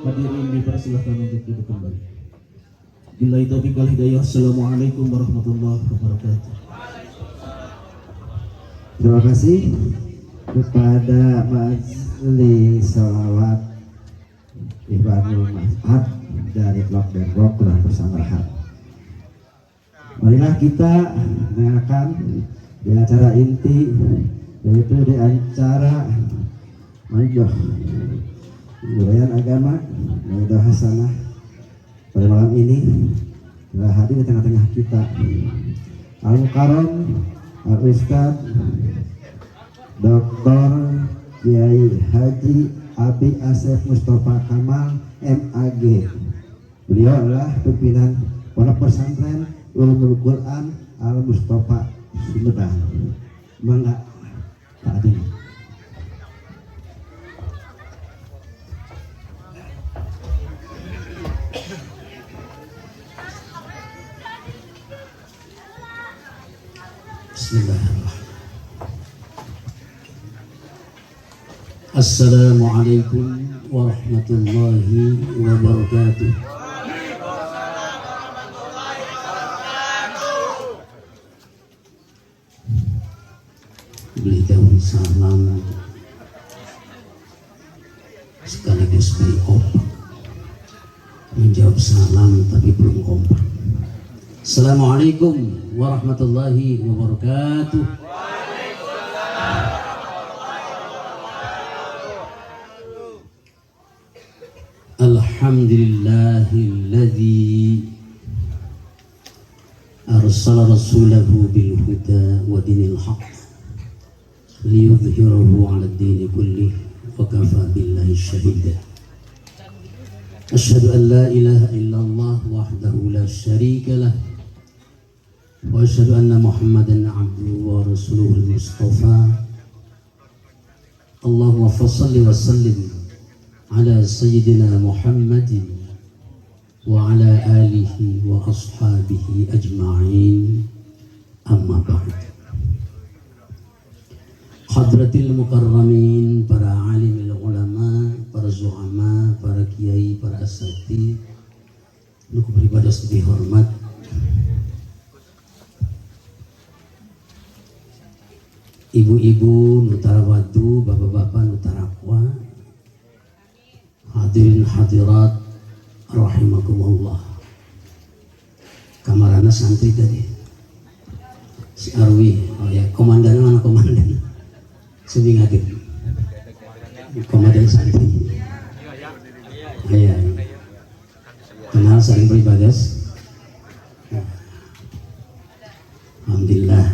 Hadirin dipersilahkan untuk duduk kembali. Billahi taufiq wal hidayah. Assalamualaikum warahmatullahi wabarakatuh. Terima kasih kepada majelis salawat Ibadul Mas'ad dari Blok Depok telah bersama Rahab. Marilah kita mendengarkan di acara inti, yaitu di acara Majuh Budaya Agama Maudah Hasanah. Pada malam ini telah hadir di tengah-tengah kita Al-Mukarram Al-Ustaz Dr. Kiai Haji Abi Asef Mustafa Kamal MAG. Beliau adalah pimpinan Pondok Pesantren Ulumul Quran Al Mustafa Sumedang. Mangga Pak Adi. Bismillahirrahmanirrahim. Assalamualaikum warahmatullahi wabarakatuh. Beli daun salam sekaligus beli opak, menjawab salam tapi belum kompak. Assalamualaikum warahmatullahi wabarakatuh. Alhamdulillahilladzi arsala rasulahu bil huda wa dinil haqq liyudhhirahu 'ala ad-din kullih wa kafa billahi shahida. Asyhadu an la ilaha illallah wahdahu la syarika lah wa asyhadu anna Muhammadan 'abduhu wa rasuluhul mustafa. Allahumma shalli wa sallim ala sayyidina Muhammadin wa ala alihi wa ashabihi ajma'in, amma ba'd. Hadratil mukarramin, para alimil ulama, para zu'ama, para kiai, para asatidz, nu beribadah sedih hormat. Ibu-ibu nutara wadu, bapak-bapak nutara kwa, hadirin hadirat rahimakumullah. Kamarana santri tadi si Arwi, oh ya, komandan mana komandan? Sedih ngaget komandan santri. Iya, kenal saling beribadah. Alhamdulillah,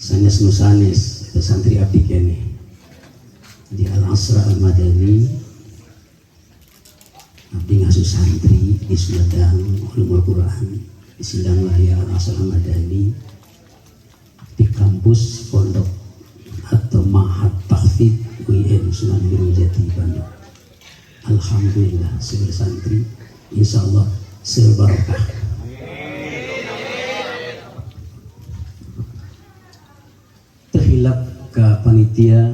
sanes nusanes ada santri abdi kene di Al-Asra Al-Madani. Abdi ngasuh santri di Sumedang Ulumul Quran di Sindang Laya Al-Asra Al-Madani, di kampus pondok atau Ma'had Tahfidz UIN Sunan Gunung Jati Bandung. Alhamdulillah, sebagai santri insyaallah sebarokah. Terhilap ke panitia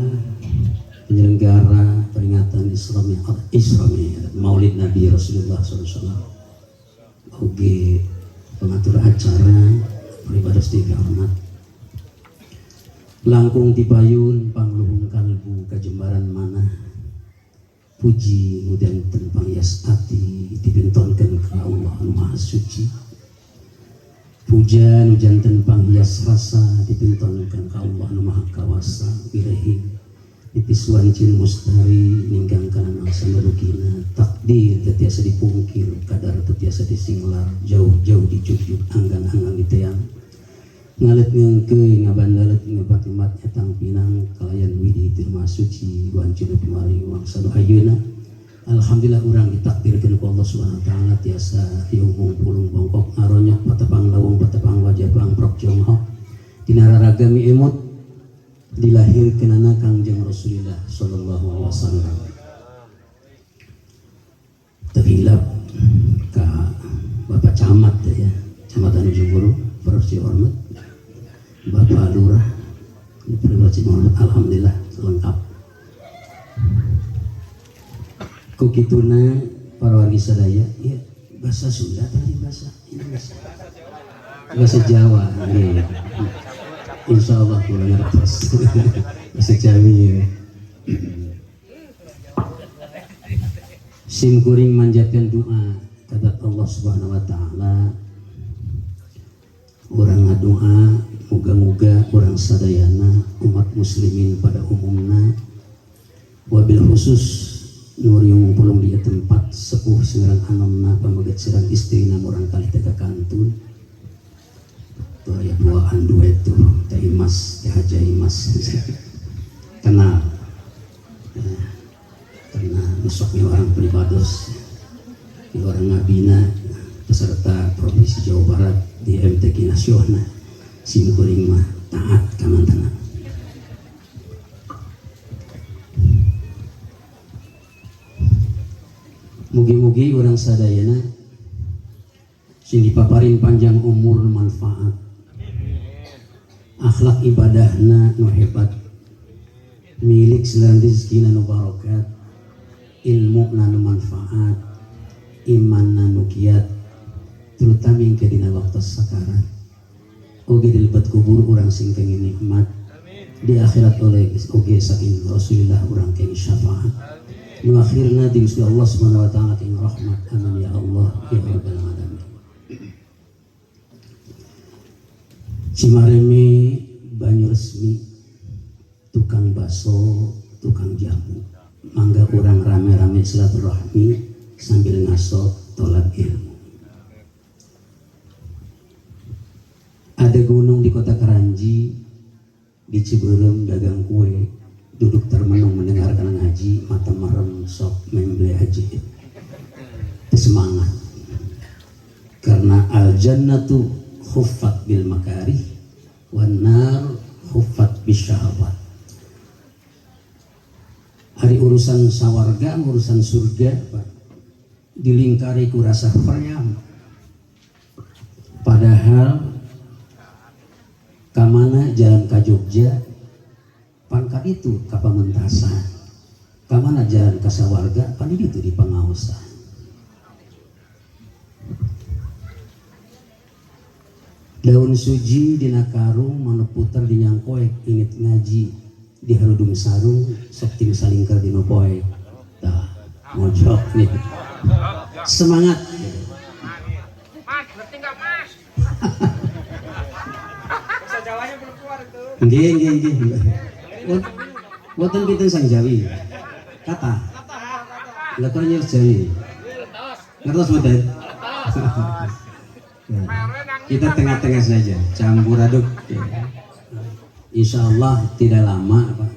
penyelenggara peringatan Isra Maulid Nabi Rasulullah SAW, oge pengatur acara beribadah sedih hormat, langkung dipayun pangluhung kalbu kajembaran mana, puji mudan tenpang yas ati dipintonkan ke Allah Anu Maha Suci, puja nujan tenpang hias rasa dipintonkan ke Allah Anu Maha Kawasa Wirahim dipisuan cin mustari ninggang kanan asa merugina, takdir tetiasa dipungkir, kadar tetiasa disinglar, jauh-jauh dijujut anggang-anggang diteang, ngalet ngengkeuy ngabandalet ngabat-mat etang pinang kalayan widi tirma suci wancil pimari wangsa ayeuna. Alhamdulillah urang ditakdirkeun ku Allah Subhanahu wa taala tiasa yungkung pulung bongkok ngaronyok patepang lawung patepang wajah bangprok jonghok dina raragami emut dilahirkeun anak Kangjeng Rasulullah sallallahu alaihi wasallam. Terhilap ka Bapak Camat ya, Kecamatan Ujung Guru, Profesi hormat, Bapak Lurah, Pribadi hormat, alhamdulillah lengkap. Kukituna para wargi sadaya, ya bahasa Sunda tadi bahasa Jawa, ya. Insya Allah kula ngertos bahasa Jawa ya. Sim kuring manjatkan doa kata Allah Subhanahu wa taala. Urang ngadoa muga-muga urang sadayana umat muslimin pada umumna wabil khusus nur yang belum dia tempat sepuh sengerang anomna pamagat serang istrina orang kali teka kantun tuh ya duaan duet tuh teh Imas teh Haja Imas kenal karena nusoknya orang pribados di orang ngabina peserta provinsi Jawa Barat di MTQ nasional sim kuring mah taat kamantana. Mugi-mugi orang sadayana sing dipaparin panjang umur manfaat, akhlak ibadahna nu hebat, milik selain rezekina nu barokat, ilmu nu manfaat, iman nu kiat, terutama yang kedina waktu sekarang. Oge di lebat kubur orang sing pengen nikmat di akhirat oleh oge saking Rasulullah orang keng syafaat. Nu akhirna di Gusti Allah Subhanahu wa taala keng rahmat. Amin ya Allah ya rabbal alamin. Cimareme banyu resmi tukang baso, tukang jamu. Mangga orang rame-rame silaturahmi sambil ngaso tolak ilmu. Ada gunung di kota Keranji, di Ciberem dagang kue, duduk termenung mendengarkan ngaji, mata merem sok membeli haji. Semangat. Karena al jannatu khuffat bil makarih wan nar khuffat bisyahawat. Hari urusan sawarga, urusan surga, Pak, dilingkari ku rasa periam. Padahal kamana jalan ka Jogja pangkat itu ka Pamentasan, kamana jalan ka sawarga pan itu di Pangaosan. Daun suji dina karung manu puter di nyangkoek init ngaji di harudung sarung sok ting salingker dina poek. Tah mojok nih semangat mas ngerti nggak mas. Jawanya belum keluar itu. Nggih. Wonten pinten sang Jawi? Kata. Lah kok nyir Jawi? Ngertos mboten? Kita tengah-tengah saja, campur aduk. Insya Allah tidak lama, Pak.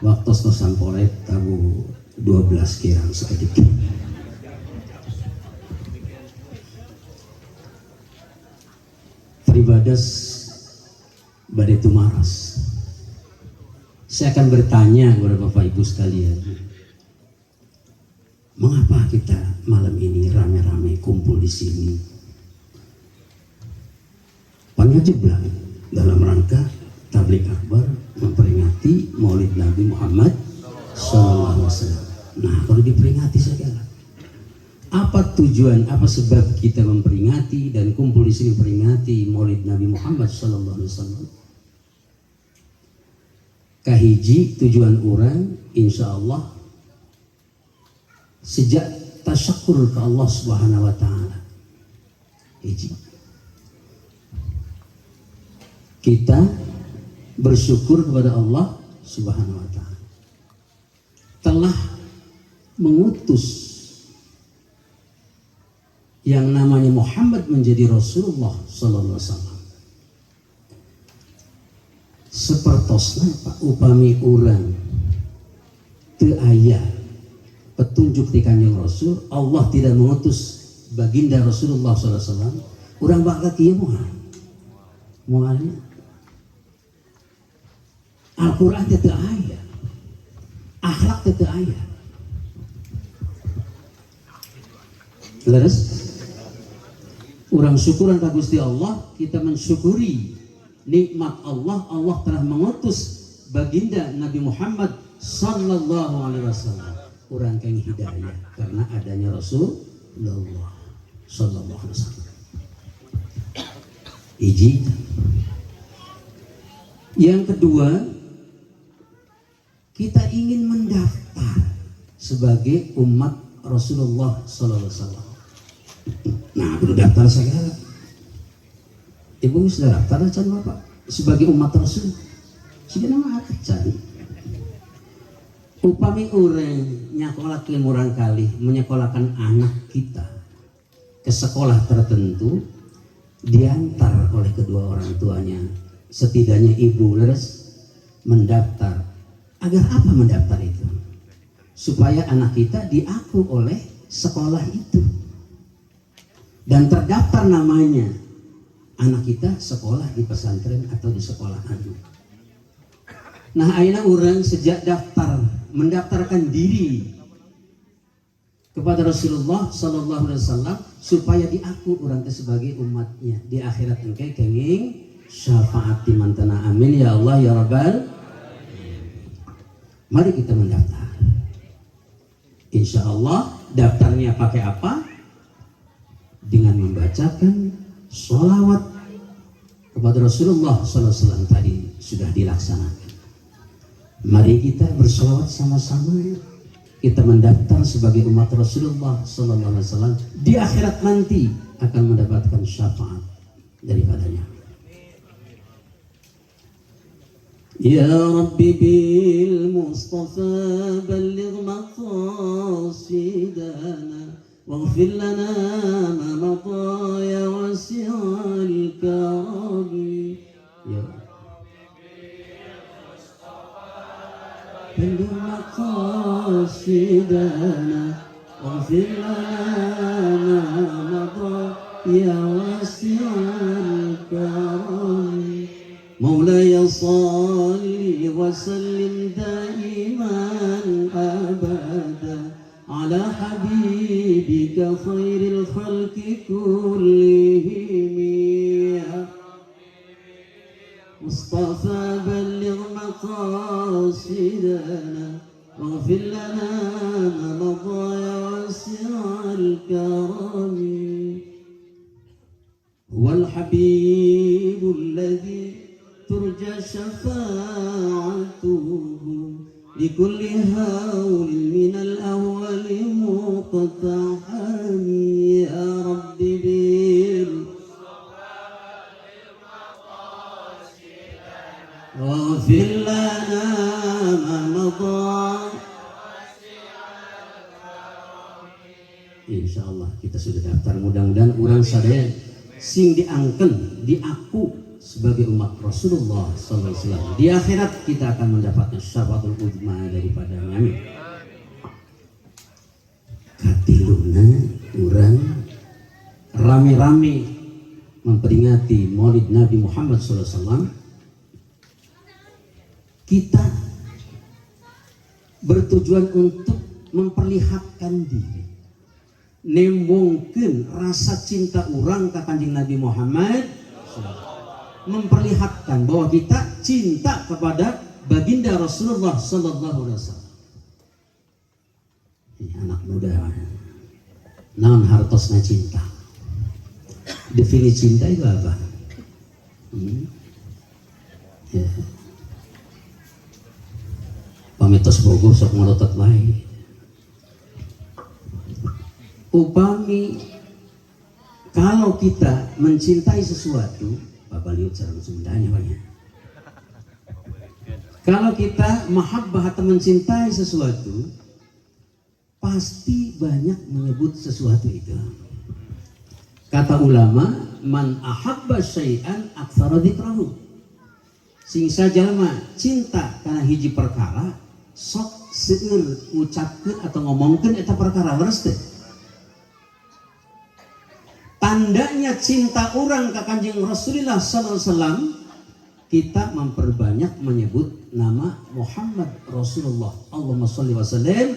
Waktu sampore tabu 12 kirang sekedik. Pribadas badai tumaras. Saya akan bertanya kepada Bapak Ibu sekalian, mengapa kita malam ini rame-rame kumpul di sini? Panjeblang dalam rangka tablik akbar memperingati Maulid Nabi Muhammad SAW. Nah, kalau diperingati segala, apa tujuan, apa sebab kita memperingati dan kumpul di sini memperingati Maulid Nabi Muhammad SAW? Kahiji tujuan orang, insya Allah sejak tasyakur ke Allah Subhanahu Wa Taala. Hiji, kita bersyukur kepada Allah Subhanahu Wa Taala telah mengutus yang namanya Muhammad menjadi Rasulullah Sallallahu Alaihi Wasallam. Sepertosna Pak upami urang teu aya petunjuk di Kanjeng Rasul, Allah tidak mengutus baginda Rasulullah Sallallahu Alaihi Wasallam. Urang bakal kieu moalnya Al-Quran teu aya, akhlak teu aya. Leres? Urang syukuran ka Gusti Allah, kita mensyukuri nikmat Allah. Allah telah mengutus baginda Nabi Muhammad sallallahu alaihi wasallam. urang keng hidayah karena adanya Rasulullah sallallahu alaihi wasallam. Iji. Yang kedua, kita ingin mendaftar sebagai umat Rasulullah sallallahu alaihi wasallam. Nah, perlu daftar segala. Ibu sudah daftar can Bapak sebagai umat Rasul. Sudah nama acan. Upami urang nyakolakeun murang kali menyekolahkan anak kita ke sekolah tertentu diantar oleh kedua orang tuanya, setidaknya ibu leres mendaftar. Agar apa mendaftar itu? Supaya anak kita diaku oleh sekolah itu dan terdaftar namanya. Anak kita sekolah di pesantren atau di sekolah anu. Nah, ayeuna urang sejak mendaftarkan diri kepada Rasulullah sallallahu alaihi wasallam supaya diaku urang teh sebagai umatnya di akhirat engke kenging syafaat di mantana. Amin ya Allah ya Rabbal. Mari kita mendaftar. Insya Allah daftarnya pakai apa? Dengan membacakan sholawat kepada Rasulullah SAW tadi sudah dilaksanakan. Mari kita bersolawat sama-sama. Kita mendaftar sebagai umat Rasulullah SAW. Di akhirat nanti akan mendapatkan syafaat daripadanya. Ya Rabbi bil Mustafa balligh maqasidana واغفر لنا ما مضى يا واسع الكرم يا بلغ مقاصدنا واغفر لنا ما مضى يا واسع الكرم مولاي صل وسلم دائما أبدا على حبيبك خير الخلق كلهم يا مصطفى بلغ مقاصدنا واغفر لنا ما مضى يا واسع الكرم هو الحبيب الذي ترجى شفاعته لكل هول من الأول مقتحم يا رب واغفر لنا ما مضى. Insya Allah kita sudah daftar, mudah-mudahan orang sadaya sing diangken diaku sebagai umat Rasulullah SAW. Di akhirat kita akan mendapatkan syafaatul uzma daripadanya. Amin. Katiluna urang rame-rame memperingati Maulid Nabi Muhammad SAW. Kita bertujuan untuk memperlihatkan diri, nembongkeun rasa cinta urang ka Kanjeng Nabi Muhammad SAW. Memperlihatkan bahwa kita cinta kepada baginda Rasulullah sallallahu alaihi wasallam. Ini anak muda. Naon hartosna cinta? Definisi cinta itu apa? Ya. Pamitos bogoh sok melotot bae. Upami kalau kita mencintai sesuatu, Baliut cara Sundanya banyak. Kalau kita mahabbah atau mencintai sesuatu, pasti banyak menyebut sesuatu itu. Kata ulama, man ahabba syai'an aktsara dzikrahu. Sing sajalma cinta karena hiji perkara, sok seueur ngucapkeun atau ngomongkeun eta perkara leres teh. Tandanya cinta orang ke Kanjeng Rasulullah SAW, kita memperbanyak menyebut nama Muhammad Rasulullah. Allahumma sholli wa sallim.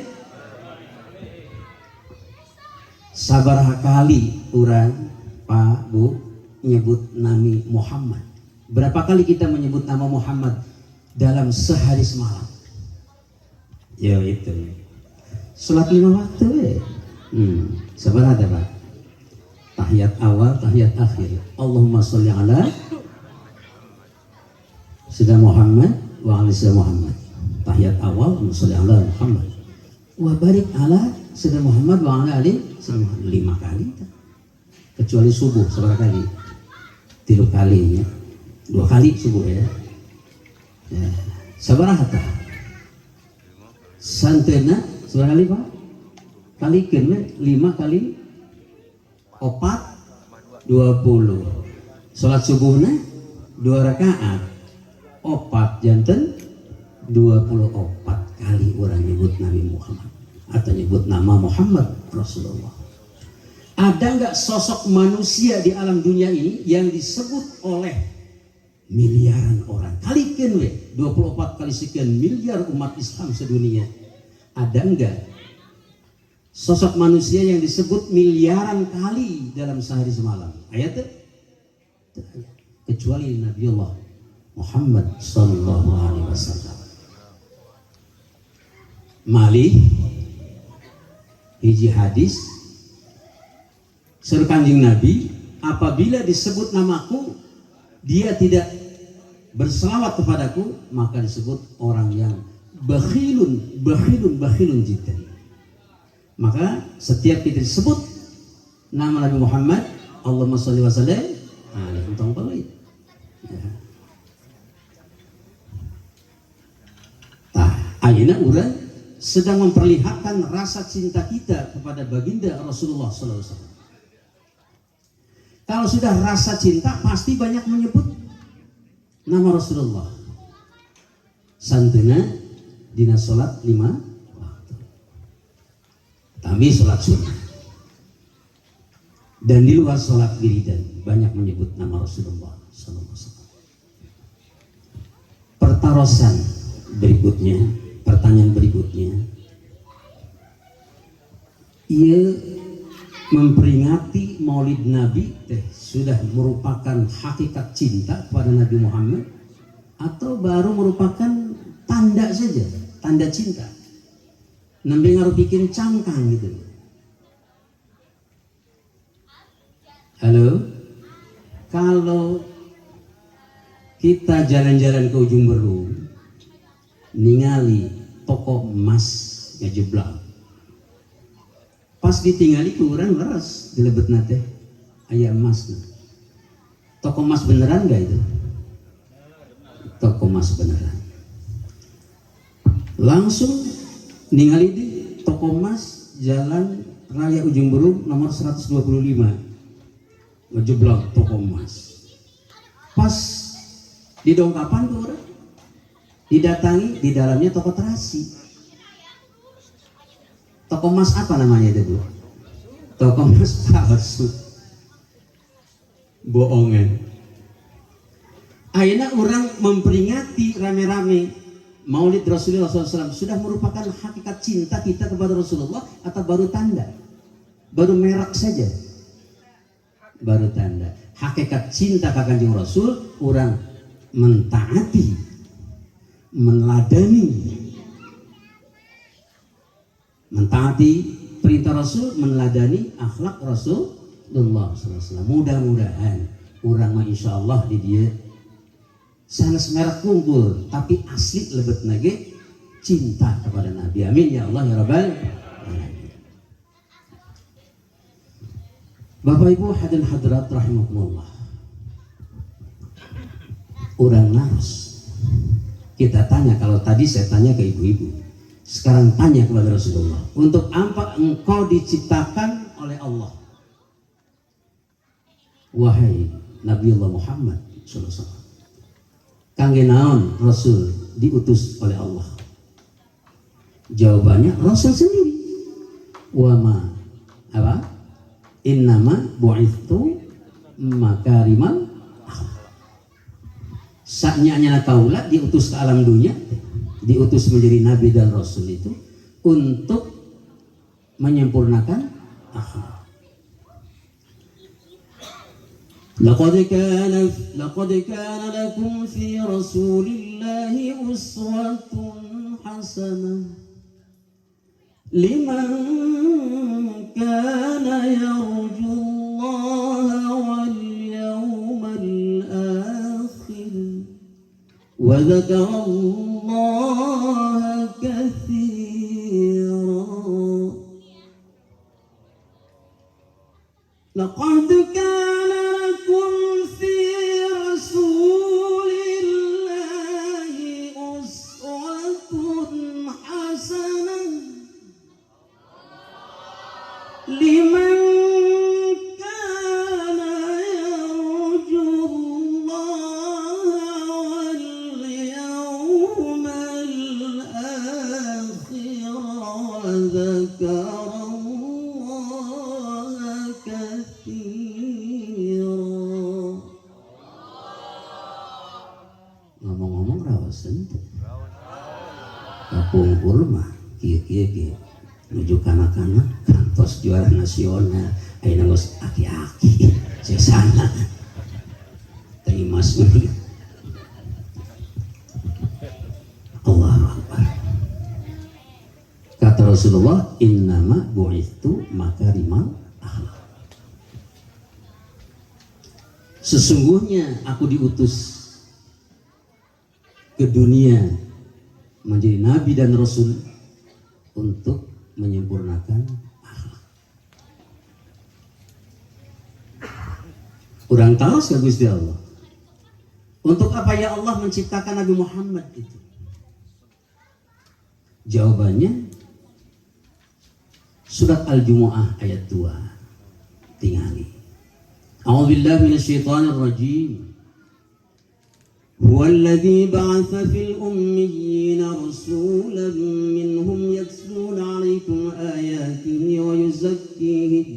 Sabaraha kali orang Pak Bu menyebut Nabi Muhammad? Berapa kali kita menyebut nama Muhammad dalam sehari semalam? Ya itu. Salat 5 waktu sabar ada Pak. Tahiyat awal, tahiyat akhir. Allahumma sholli ala Sayyidina Muhammad wa ali Sayyidina Muhammad. Tahiyat awal, Allahumma sholli ala Muhammad. Wa barik ala Sayyidina Muhammad wa ala ali Sayyidina Muhammad. 5 kali. Kecuali subuh seberapa kali? 3 kali ya. 2 kali subuh ya. Sabaraha tah? Santena seberapa kali Pak? Kalikan 5 kali 4 20. Salat subuhnya 2 rakaat 4 janten 24 kali orang nyebut Nabi Muhammad atau nyebut nama Muhammad Rasulullah. Ada nggak sosok manusia di alam dunia ini yang disebut oleh miliaran orang? Kalikan 24 kali sekian miliar umat Islam sedunia. Ada nggak sosok manusia yang disebut miliaran kali dalam sehari semalam? Ayatnya kecuali Nabiullah Muhammad sallallahu alaihi wasallam. Malih hiji hadis sur Kanjeng Nabi, apabila disebut namaku dia tidak berselawat kepadaku, maka disebut orang yang bakhilun jiddan. Maka setiap kita disebut nama Nabi Muhammad, Allahumma sholli wa sallim alaihi untung pelit. Ayeuna urang sedang memperlihatkan rasa cinta kita kepada baginda Rasulullah sallallahu alaihi wasallam. Kalau sudah rasa cinta pasti banyak menyebut nama Rasulullah. Santuna dina salat 5 waktu. Tapi salat sunnah. Dan di luar salat wiridan banyak menyebut nama Rasulullah sallallahu alaihi wasallam. Pertarosan berikutnya, pertanyaan berikutnya. Ia memperingati Maulid Nabi sudah merupakan hakikat cinta kepada Nabi Muhammad atau baru merupakan tanda saja, tanda cinta. Nabi ngaruh bikin cangkang gitu. Halo, kalau kita jalan-jalan ke ujung Berung, ningali toko emas ngejeblak, pas ditinggali kurang leres dilebet nate aya emas. Toko emas beneran gak itu? Toko emas beneran. Langsung ningali di toko emas Jalan Raya Ujung Berung nomor 125 ngejeblak toko emas. Pas di dongkapan tuh orang didatangi, di dalamnya toko terasi. Toko emas apa namanya itu Bu? Toko emas palsu. Bohongan. Akhirnya orang memperingati rame-rame Maulid Rasulullah SAW sudah merupakan hakikat cinta kita kepada Rasulullah atau baru tanda? Baru merek saja? Baru tanda. Hakikat cinta ke Kanjeng Rasul orang mentaati, mentaati perintah Rasul, meneladani akhlak Rasulullah SAW. Mudah-mudahan orang mah insya Allah di dia sanes merek kumpul tapi asli lebet nage cinta kepada Nabi. Amin ya Allah ya Rabbal alamin. Bapak Ibu hadirin hadirat rahimakumullah. Orang nafs. Kita tanya, kalau tadi saya tanya ke ibu-ibu, sekarang tanya kepada Rasulullah, untuk apa engkau diciptakan oleh Allah? Wahai Nabiullah Muhammad sallallahu alaihi wasallam, kangge naon Rasul diutus oleh Allah? Jawabannya Rasul sendiri. Wama apa? Innama bu'ithu makarimal akhlak. Saknya kaulah diutus ke alam dunia, diutus menjadi nabi dan rasul itu untuk menyempurnakan akhlak. Laqad kana lakum fi Rasulillahi uswatun hasanah liman kana yarjullaha wal yawmal akhir wa dzakarallaha katsira. Laqad kana lakum fi rasulillahi uswatun hasanah liman kana yarjullaha wal yawmal akhir wa dzakarallaha katsira. Ngomong-ngomong rawasan teh kapungkur mah kieu menuju kanak-kanak kantos juara nasional ayeuna geus aki-aki sesana terima suri. Allahu Akbar. Kata Rasulullah, innama bu'ithu makarimal akhlak. Sesungguhnya aku diutus ke dunia menjadi nabi dan rasul untuk menyempurnakan akhlak. Kurang tahu sih Gusti Allah. Untuk apa ya Allah menciptakan Nabi Muhammad itu? Jawabannya surat Al-Jumu'ah ayat 2. Tingali. A'udzubillahi minasyaitonir rajim. هو الذي بعث في الأميين رسولا منهم يتلون عليكم آياته ويزكيهم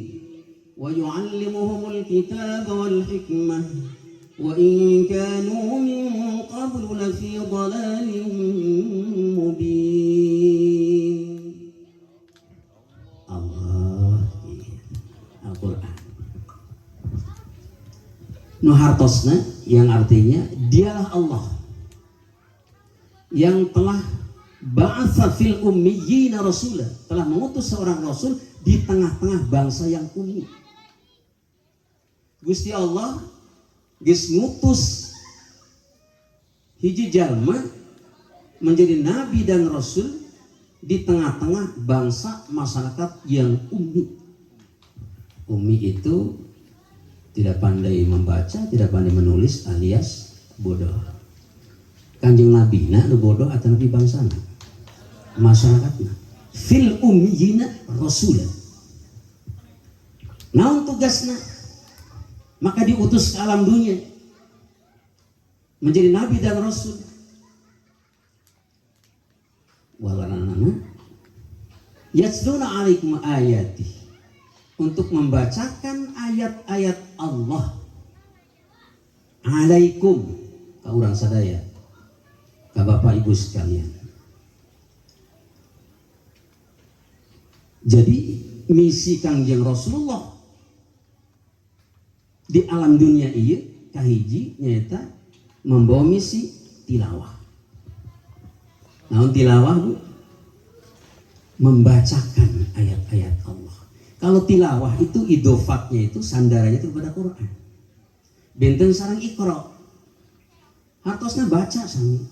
ويعلمهم الكتاب والحكمة وإن كانوا من قبل لفي ضلال مبين. Allah Al-Quran Nuhartosna yang artinya dialah Allah yang telah ba'atsa fil ummiyina rasulah, telah mengutus seorang rasul di tengah-tengah bangsa yang ummi. Gusti Allah geus ngutus hiji jalma menjadi nabi dan rasul di tengah-tengah bangsa masyarakat yang ummi. Ummi itu tidak pandai membaca, tidak pandai menulis alias bodoh. Kanjeng Nabi na bodoh atau nabi bangsana masyarakatna fil ummiyina rasulan. Naon tugasna? Maka diutus ke alam dunia menjadi nabi dan rasul. Walanana yatluna alaikum ayati, untuk membacakan ayat-ayat Allah alaikum ka urang sadaya, ka Bapak Ibu sekalian. Jadi misi Kangjeng Rasulullah di alam dunia ieu kahiji nyaeta membawa misi tilawah. Naon tilawah Bu? Membacakan ayat-ayat Allah. Kalau tilawah itu idofatnya itu sandarannya itu kepada Quran. Benten sareng Iqra. Hartosna baca sami.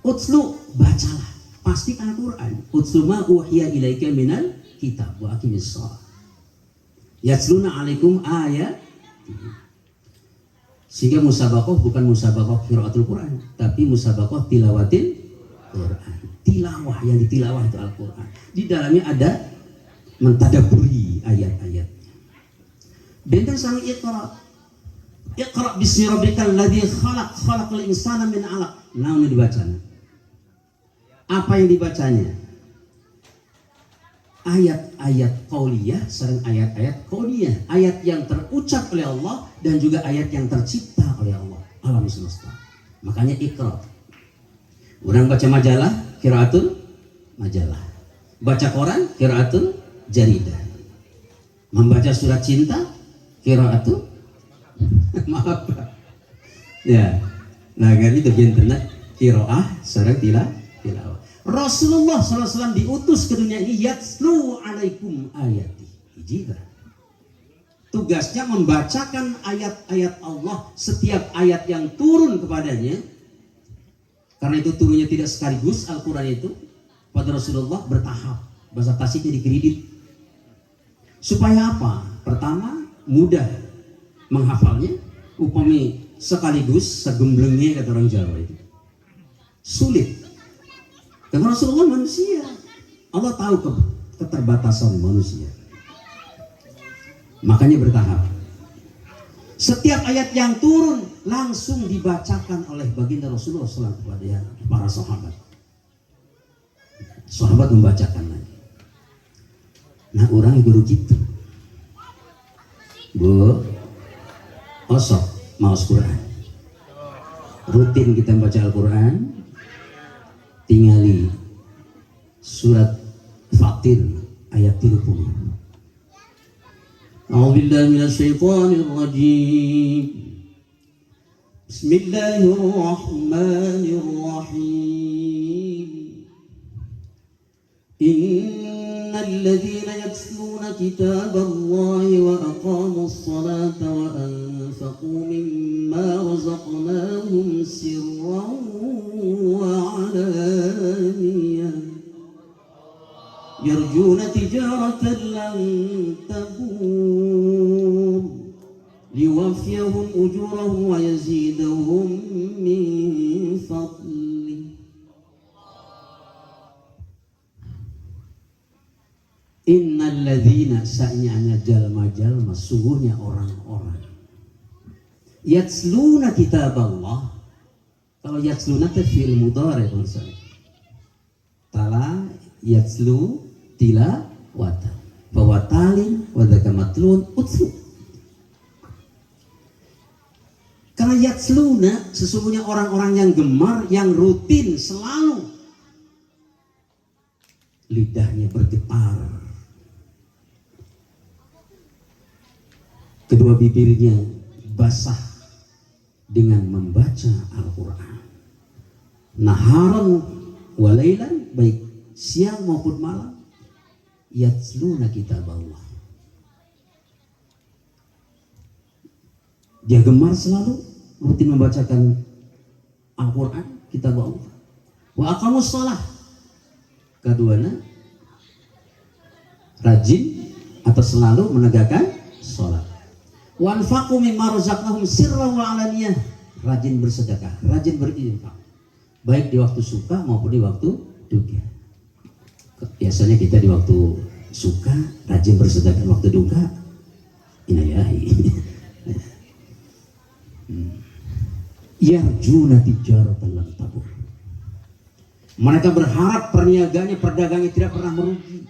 Utslu bacalah. Pasti kan Quran. Utslu ma uhiya ilaika minal kitab wa aqimis shalah. Yatsluna alaikum ayat. Sehingga musabaqah bukan musabaqah qiraatul Quran, tapi musabaqah tilawatil Quran. Tilawah yang ditilawah itu Al-Quran. Di dalamnya ada mentadaburi ayat-ayatnya. Benteng sang Iqra. Iqra bismi rabbikal ladzi khalaq, khalaqal insana min 'alaq. Naon dibacanya? Apa yang dibacanya? Ayat-ayat qauliyah sareng ayat-ayat qauliyah, ayat yang terucap oleh Allah dan juga ayat yang tercipta oleh Allah alam semesta. Makanya Iqra. Orang baca majalah, qiraatul majalah. Baca koran, qiraatul jaridah. Membaca surat cinta, qiraatul maaf. Ya. Nah, kan itu jentenna qiraah sareng tilawah. Rasulullah SAW diutus ke dunia ini yatslu alaikum ayati. Hijrah. Tugasnya membacakan ayat-ayat Allah, setiap ayat yang turun kepadanya. Karena itu turunnya tidak sekaligus Al-Quran itu pada Rasulullah bertahap. Bahasa Tasiknya dikredit. Supaya apa? Pertama, mudah menghafalnya. Upami sekaligus segemblengnya kata orang Jawa itu. Sulit. Karena Rasulullah manusia. Allah tahu keterbatasan manusia. Makanya bertahap. Setiap ayat yang turun langsung dibacakan oleh baginda Rasulullah SAW kepada para sahabat. Sahabat membacakan lagi. Nah, orang guru gitu. Bu, osok maos Quran. Rutin kita baca Al-Quran. Tingali surat Fatir ayat 30. A'udzubillahi minasyaitonir rajim. Bismillahirrahmanirrahim. Innal ladzina yatluna kitaballahi wa aqamus salata wa anfaqu mimma razaqnahum sirran wa 'alaniyah yarjuna tijaratan lan tabur liwafiyahum ujurahum wa yazidahum min fadli. Innal ladzina sa'nyanya jalma-jalma sungguhnya orang-orang yatsluna kitaballah. Kalau yatsluna itu fi'il mudhari maksudnya. Tala yatslu tilawatan. Bahwa talin wa dzaka matlun utlu. Karena yatsluna sesungguhnya orang-orang yang gemar, yang rutin selalu lidahnya bergetar, kedua bibirnya basah dengan membaca Al-Quran. Naharan walailan, baik siang maupun malam, yatsluna kitab Allah. Dia gemar selalu rutin membacakan Al-Quran, kitab Allah. Wa aqamus shalah. Keduanya rajin atau selalu menegakkan sholat. Wa anfaqu mimma razaqnahum sirran wa 'alaniyah. Rajin bersedekah, rajin berinfak. Baik di waktu suka maupun di waktu duka. Biasanya kita di waktu suka rajin bersedekah, waktu duka inayahi. Yarjuna tijaratan lan tabur. Mereka berharap perniagaannya, perdagangnya tidak pernah merugi.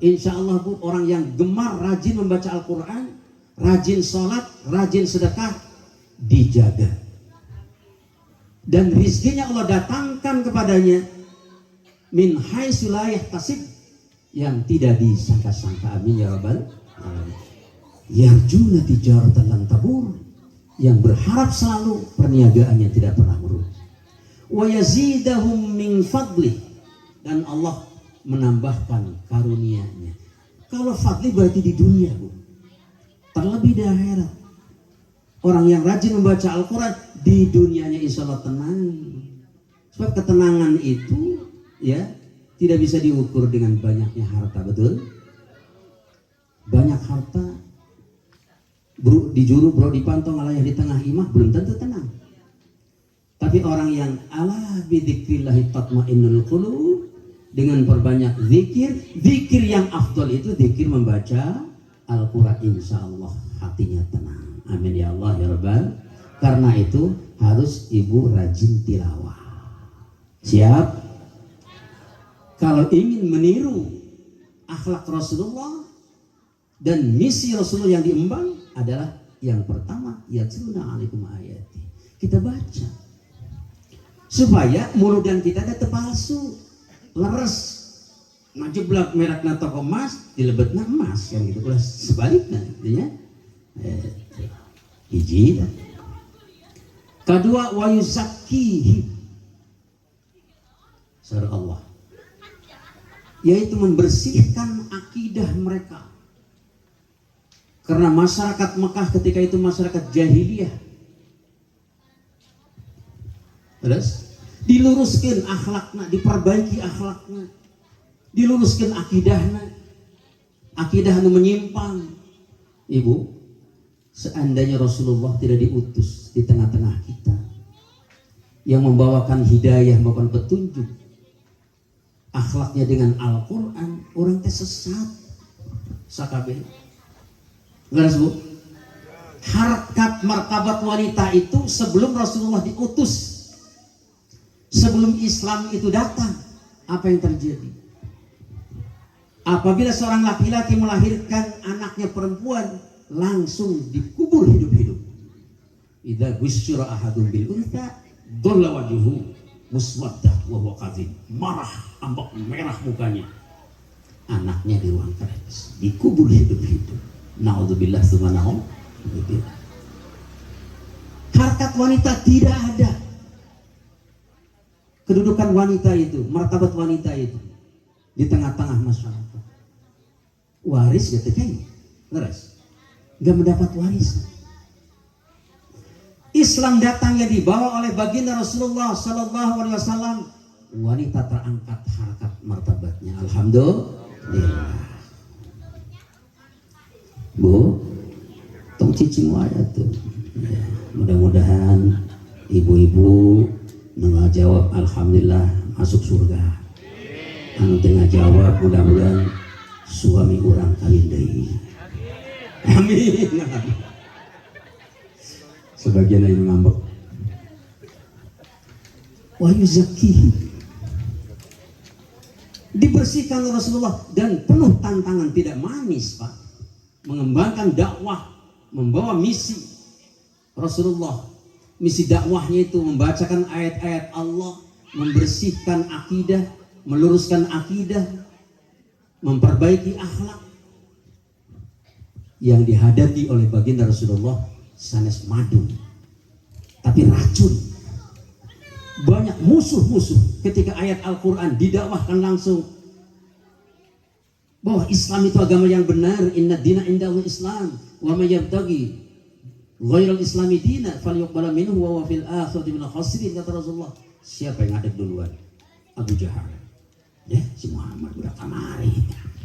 Insya Allah Bu, orang yang gemar rajin membaca Al-Quran, rajin sholat, rajin sedekah, dijaga. Dan rizkinya Allah datangkan kepadanya min haitsu la yahtasib, yang tidak disangka-sangka. Amin ya rabbal alamin. Yarjuna tijaratan lan tabur, yang berharap selalu perniagaannya tidak pernah merugi. Wa yazidahum min fadli, dan Allah menambahkan karunia-Nya. Kalau fadli berarti di dunia Bu, terlebih di akhirat. Orang yang rajin membaca Al-Quran di dunianya insya Allah tenang. Sebab ketenangan itu ya tidak bisa diukur dengan banyaknya harta, betul? Banyak harta bro, dijuru bro dipantau ngalayah di tengah imah belum tentu tenang. Tapi orang yang ala bidzikrillahi tatmainnul qulub, dengan perbanyak zikir, zikir yang afdal itu zikir membaca Al-Quran, insya Allah hatinya tenang. Amin ya Allah ya Rabbal. Karena itu harus ibu rajin tilawah. Siap? Kalau ingin meniru akhlak Rasulullah dan misi Rasulullah yang diemban adalah yang pertama, yatluna alaikum ayati. Kita baca supaya mulut dan kita ada terpalsu, leres, ngajeblak merakna toko emas, dilebetna emas, yang gitu. Ulah sebaliknya, ya. Hiji. Kedua, wa yuzakkihi. Surah Allah. yaitu membersihkan akidah mereka. Karena masyarakat Mekah ketika itu masyarakat jahiliyah. Terus diluruskan akhlaknya, diperbaiki akhlaknya, diluruskan akidahnya. Akidah anu menyimpang. Ibu, seandainya Rasulullah tidak diutus di tengah-tengah kita, yang membawakan hidayah, membawakan petunjuk, akhlaknya dengan Al-Quran, orang teh sesat. Sakabe. Garas bu, harkat martabat wanita itu sebelum Rasulullah diutus, sebelum Islam itu datang, apa yang terjadi? Apabila seorang laki-laki melahirkan anaknya perempuan, langsung dikubur hidup-hidup. Idza busyira ahadun bil untha dhalla wajhuhu muswaddah wa huwa kadhib. Marah, ambak merah mukanya. Anaknya di ruang keras, dikubur hidup-hidup. Naudzubillah tsumma naudzubillah. Harkat wanita tidak ada. Kedudukan wanita itu, martabat wanita itu di tengah-tengah masyarakat. Waris ya teh leres. Enggak mendapat warisan. Islam datangnya dibawa oleh baginda Rasulullah sallallahu alaihi wasallam. Wanita terangkat harkat martabatnya. Alhamdulillah. Bu, tong cicing wae tuh. Ya, mudah-mudahan ibu-ibu ngajawab alhamdulillah masuk surga. Anu teu ngajawab mudah-mudahan suami urang kawin deui. Amin. Sebagian yang ngambek. Wa yuzakkihi. Dibersihkan oleh Rasulullah dan penuh tantangan, tidak manis, Pak. Mengembangkan dakwah, membawa misi Rasulullah. Misi dakwahnya itu membacakan ayat-ayat Allah, membersihkan akidah, meluruskan akidah, memperbaiki akhlak. Yang dihadapi oleh baginda Rasulullah sanes madu, tapi racun. Banyak musuh-musuh ketika ayat Al-Quran didakwahkan langsung bahwa Islam itu agama yang benar. Inna dina indahu Islam wa may yabtaghi ghairal islami dina falyuqbal minhu wa fil akhirati minal khasirin, kata Rasulullah. Siapa yang ngadeg duluan? Abu Jahal. Ya, si Muhammad udah kamari.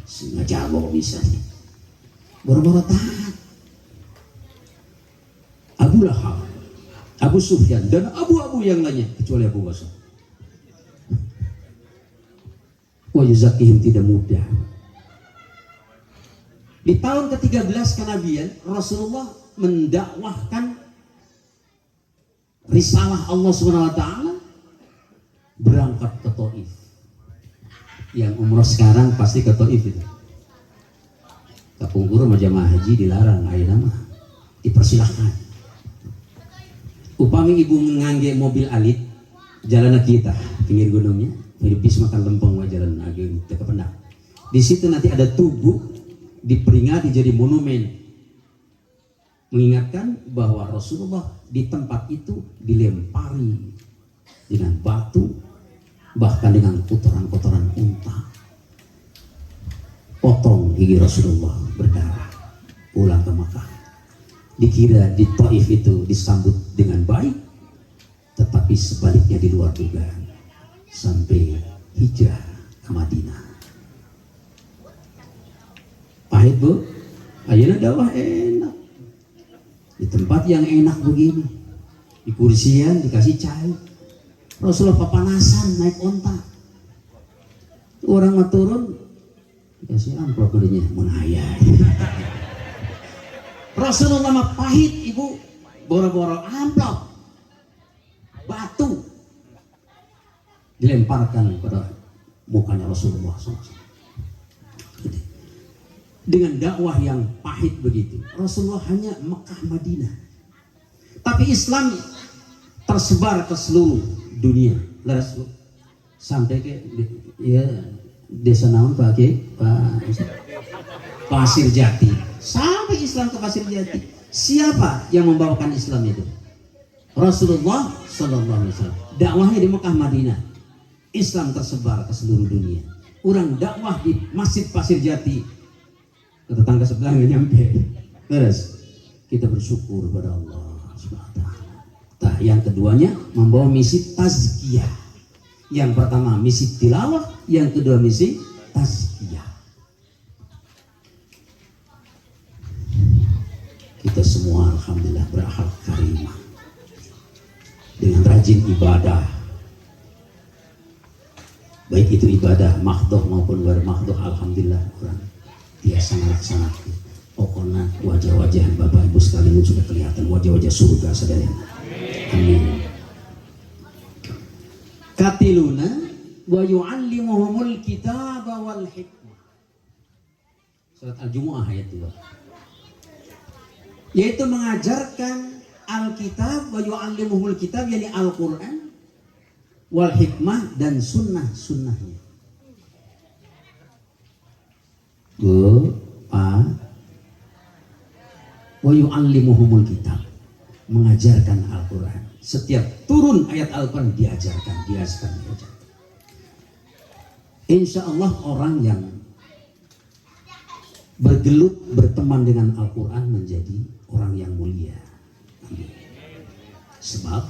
Si ngajago bisa nih. Boro-boro taat. Abu Lahab, Abu Sufyan dan abu-abu yang lainnya kecuali Abu Bakar. Wa yuzakihim, tidak mudah. Di tahun ke-13 kenabian, Rasulullah mendakwahkan risalah Allah Subhanahu wa taala, berangkat ke Taif. Yang umroh sekarang pasti ke Taif itu. Kapungkur sama jamaah haji dilarang, ayeuna mah dipersilahkan. Upami ibu ngangge mobil alit, jalan kita pinggir gunungnya, Filipis makan lempeng wa jalan ageng teu kependak. Di situ nanti ada tugu diperingati jadi monumen, mengingatkan bahwa Rasulullah di tempat itu dilempari dengan batu, bahkan dengan kotoran-kotoran unta. Potong gigi Rasulullah berdarah, pulang ke Makkah. Dikira di Taif itu disambut dengan baik, tetapi sebaliknya di luar dugaan, sampai hijrah ke Madinah. Pahit bu, ayeuna dakwah enak. Di tempat yang enak begini, di kursian dikasih cai. Rasulullah papanasan naik onta. Orang mah turun dikasih amplop gedenya mun aya. Rasulullah mah pahit ibu, boro-boro amplop batu dilemparkan pada mukanya Rasulullah SAW. Dengan dakwah yang pahit begitu, Rasulullah hanya Mekah Madinah, tapi Islam tersebar ke seluruh dunia. Laras sampai ke ya desa naon Pak Pasir Jati, sampai Islam ke Pasir Jati. Siapa yang membawakan Islam itu? Rasulullah Sallallahu Alaihi Wasallam. Dakwahnya di Mekah Madinah, Islam tersebar ke seluruh dunia. orang dakwah di Masjid Pasir Jati ke tetangga sebelah nggak nyampe. Terus kita bersyukur kepada Allah Subhanahu wa taala. Nah, yang keduanya membawa misi tazkiyah. Yang pertama misi tilawah, yang kedua misi tazkiyah. Kita semua alhamdulillah berakhlak karimah dengan rajin ibadah, baik itu ibadah mahdhah maupun luar mahdhah. Alhamdulillah orang biasa melaksanakan. Pokoknya wajah-wajah Bapak Ibu sekalian sudah kelihatan wajah-wajah surga saudara. Amin. Katiluna wa yu'allimuhumul kitaba wal hikmah. Surat Al-Jumu'ah ayat 2. Yaitu mengajarkan Alkitab wa yu'allimuhumul kitab, yakni Al-Qur'an, wal hikmah dan sunnah-sunnahnya. Wa yu'allimuhumul kitab, mengajarkan Al-Quran. Setiap turun ayat Al-Quran diajarkan. Insya Allah orang yang bergelut berteman dengan Al-Quran menjadi orang yang mulia. Amin. Sebab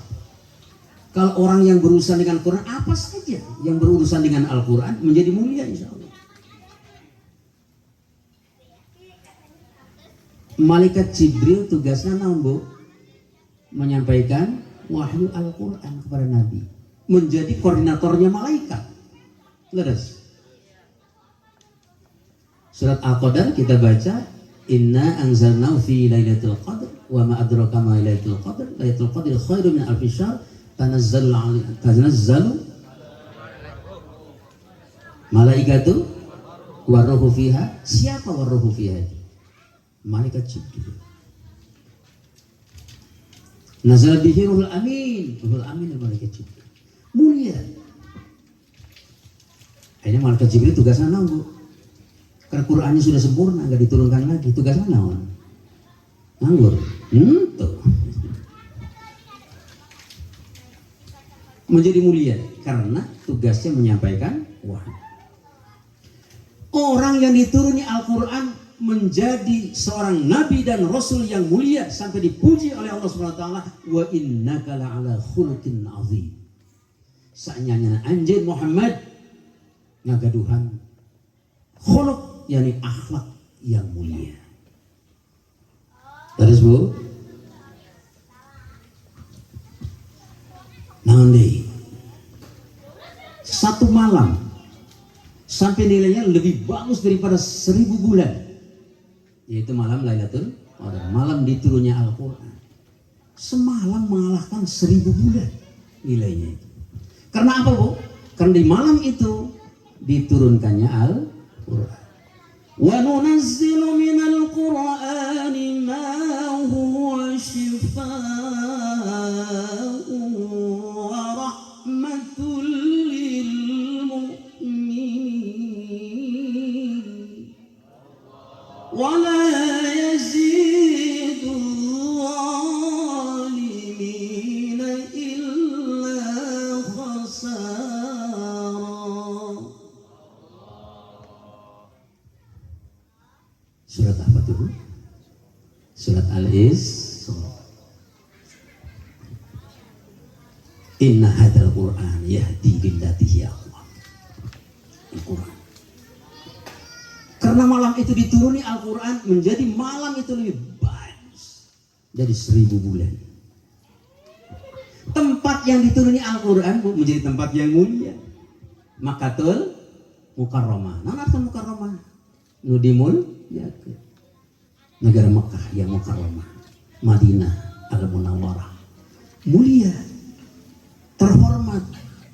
kalau orang yang berurusan dengan Al-Quran, apa saja yang berurusan dengan Al-Quran menjadi mulia insya Allah. Malaikat Jibril tugasnya naon Bu? Menyampaikan wahyu Al-Quran kepada Nabi, menjadi koordinatornya malaikat. Leres. Surat Al-Qadar kita baca, inna anzalnahu fi lailatul qadr wa ma adraka ma lailatul qadr, lailatul qadr khairun min alfi syahr, tanazzalu malaikatu waruhu fiha. Siapa waruhu fiha? Malaikat Jibril. Nazal bihi ruhul amin. Ruhul amin adalah malaikat Jibril. Mulia. Akhirnya malaikat Jibril tugasnya naon Bu? Karena Qur'annya sudah sempurna, nggak diturunkan lagi. Tugasnya naon? Nganggur. Tuh. Menjadi mulia karena tugasnya menyampaikan wahyu. Orang yang dituruni Al-Quran menjadi seorang nabi dan rasul yang mulia sampai dipuji oleh Allah Subhanahu wa taala, wa innaka la'ala khuluqin azim. Saanyana anjeun Muhammad ngagaduhan khuluq, yakni akhlak yang mulia. Terus Bu, nanti satu malam sampai nilainya lebih bagus daripada 1000 bulan, yaitu malam Lailatul Qadar, malam diturunnya Al-Quran. Semalam mengalahkan 1000 bulan nilainya itu. Karena apa Bu? Karena di malam itu diturunkannya Al-Quran. Wa nunazzilu minal Qur'ani ma huwa shifaa'un wa rahmatul lil mu'minin wa la yazidu adh-dhalimina illa khasara. Surat apa tuh? Surat Al-Isra. Inna hadzal Qur'an yahdi lillati hiya aqwam. Al-Qur'an. Karena malam itu dituruni Al-Quran, menjadi malam itu lebih bagus dari 1000 bulan. Tempat yang dituruni Al-Quran Bu, menjadi tempat yang mulia. Makatul Mukarramah. Nah, apa Mukarramah? Nudimul ya, negara Mekah yang Mukarramah. Madinah Al-Munawwarah. Mulia, terhormat,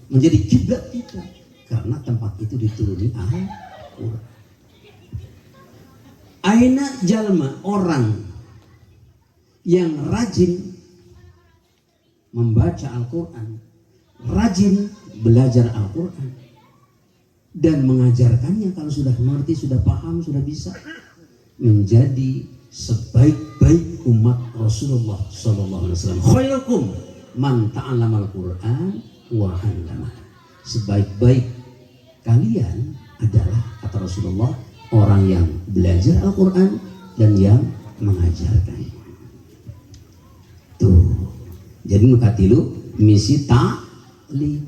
menjadi kiblat kita karena tempat itu dituruni Al-Quran. Aina jalma, orang yang rajin membaca Al-Quran, rajin belajar Al-Quran dan mengajarkannya. Kalau sudah mengerti, sudah paham, sudah bisa, menjadi sebaik-baik umat Rasulullah SAW. Khairukum man ta'allama al-Quran wa 'allama. Sebaik-baik kalian adalah, kata Rasulullah, orang yang belajar Al-Quran dan yang mengajarkan. Tuh, jadi nukatilu misi ta'lim.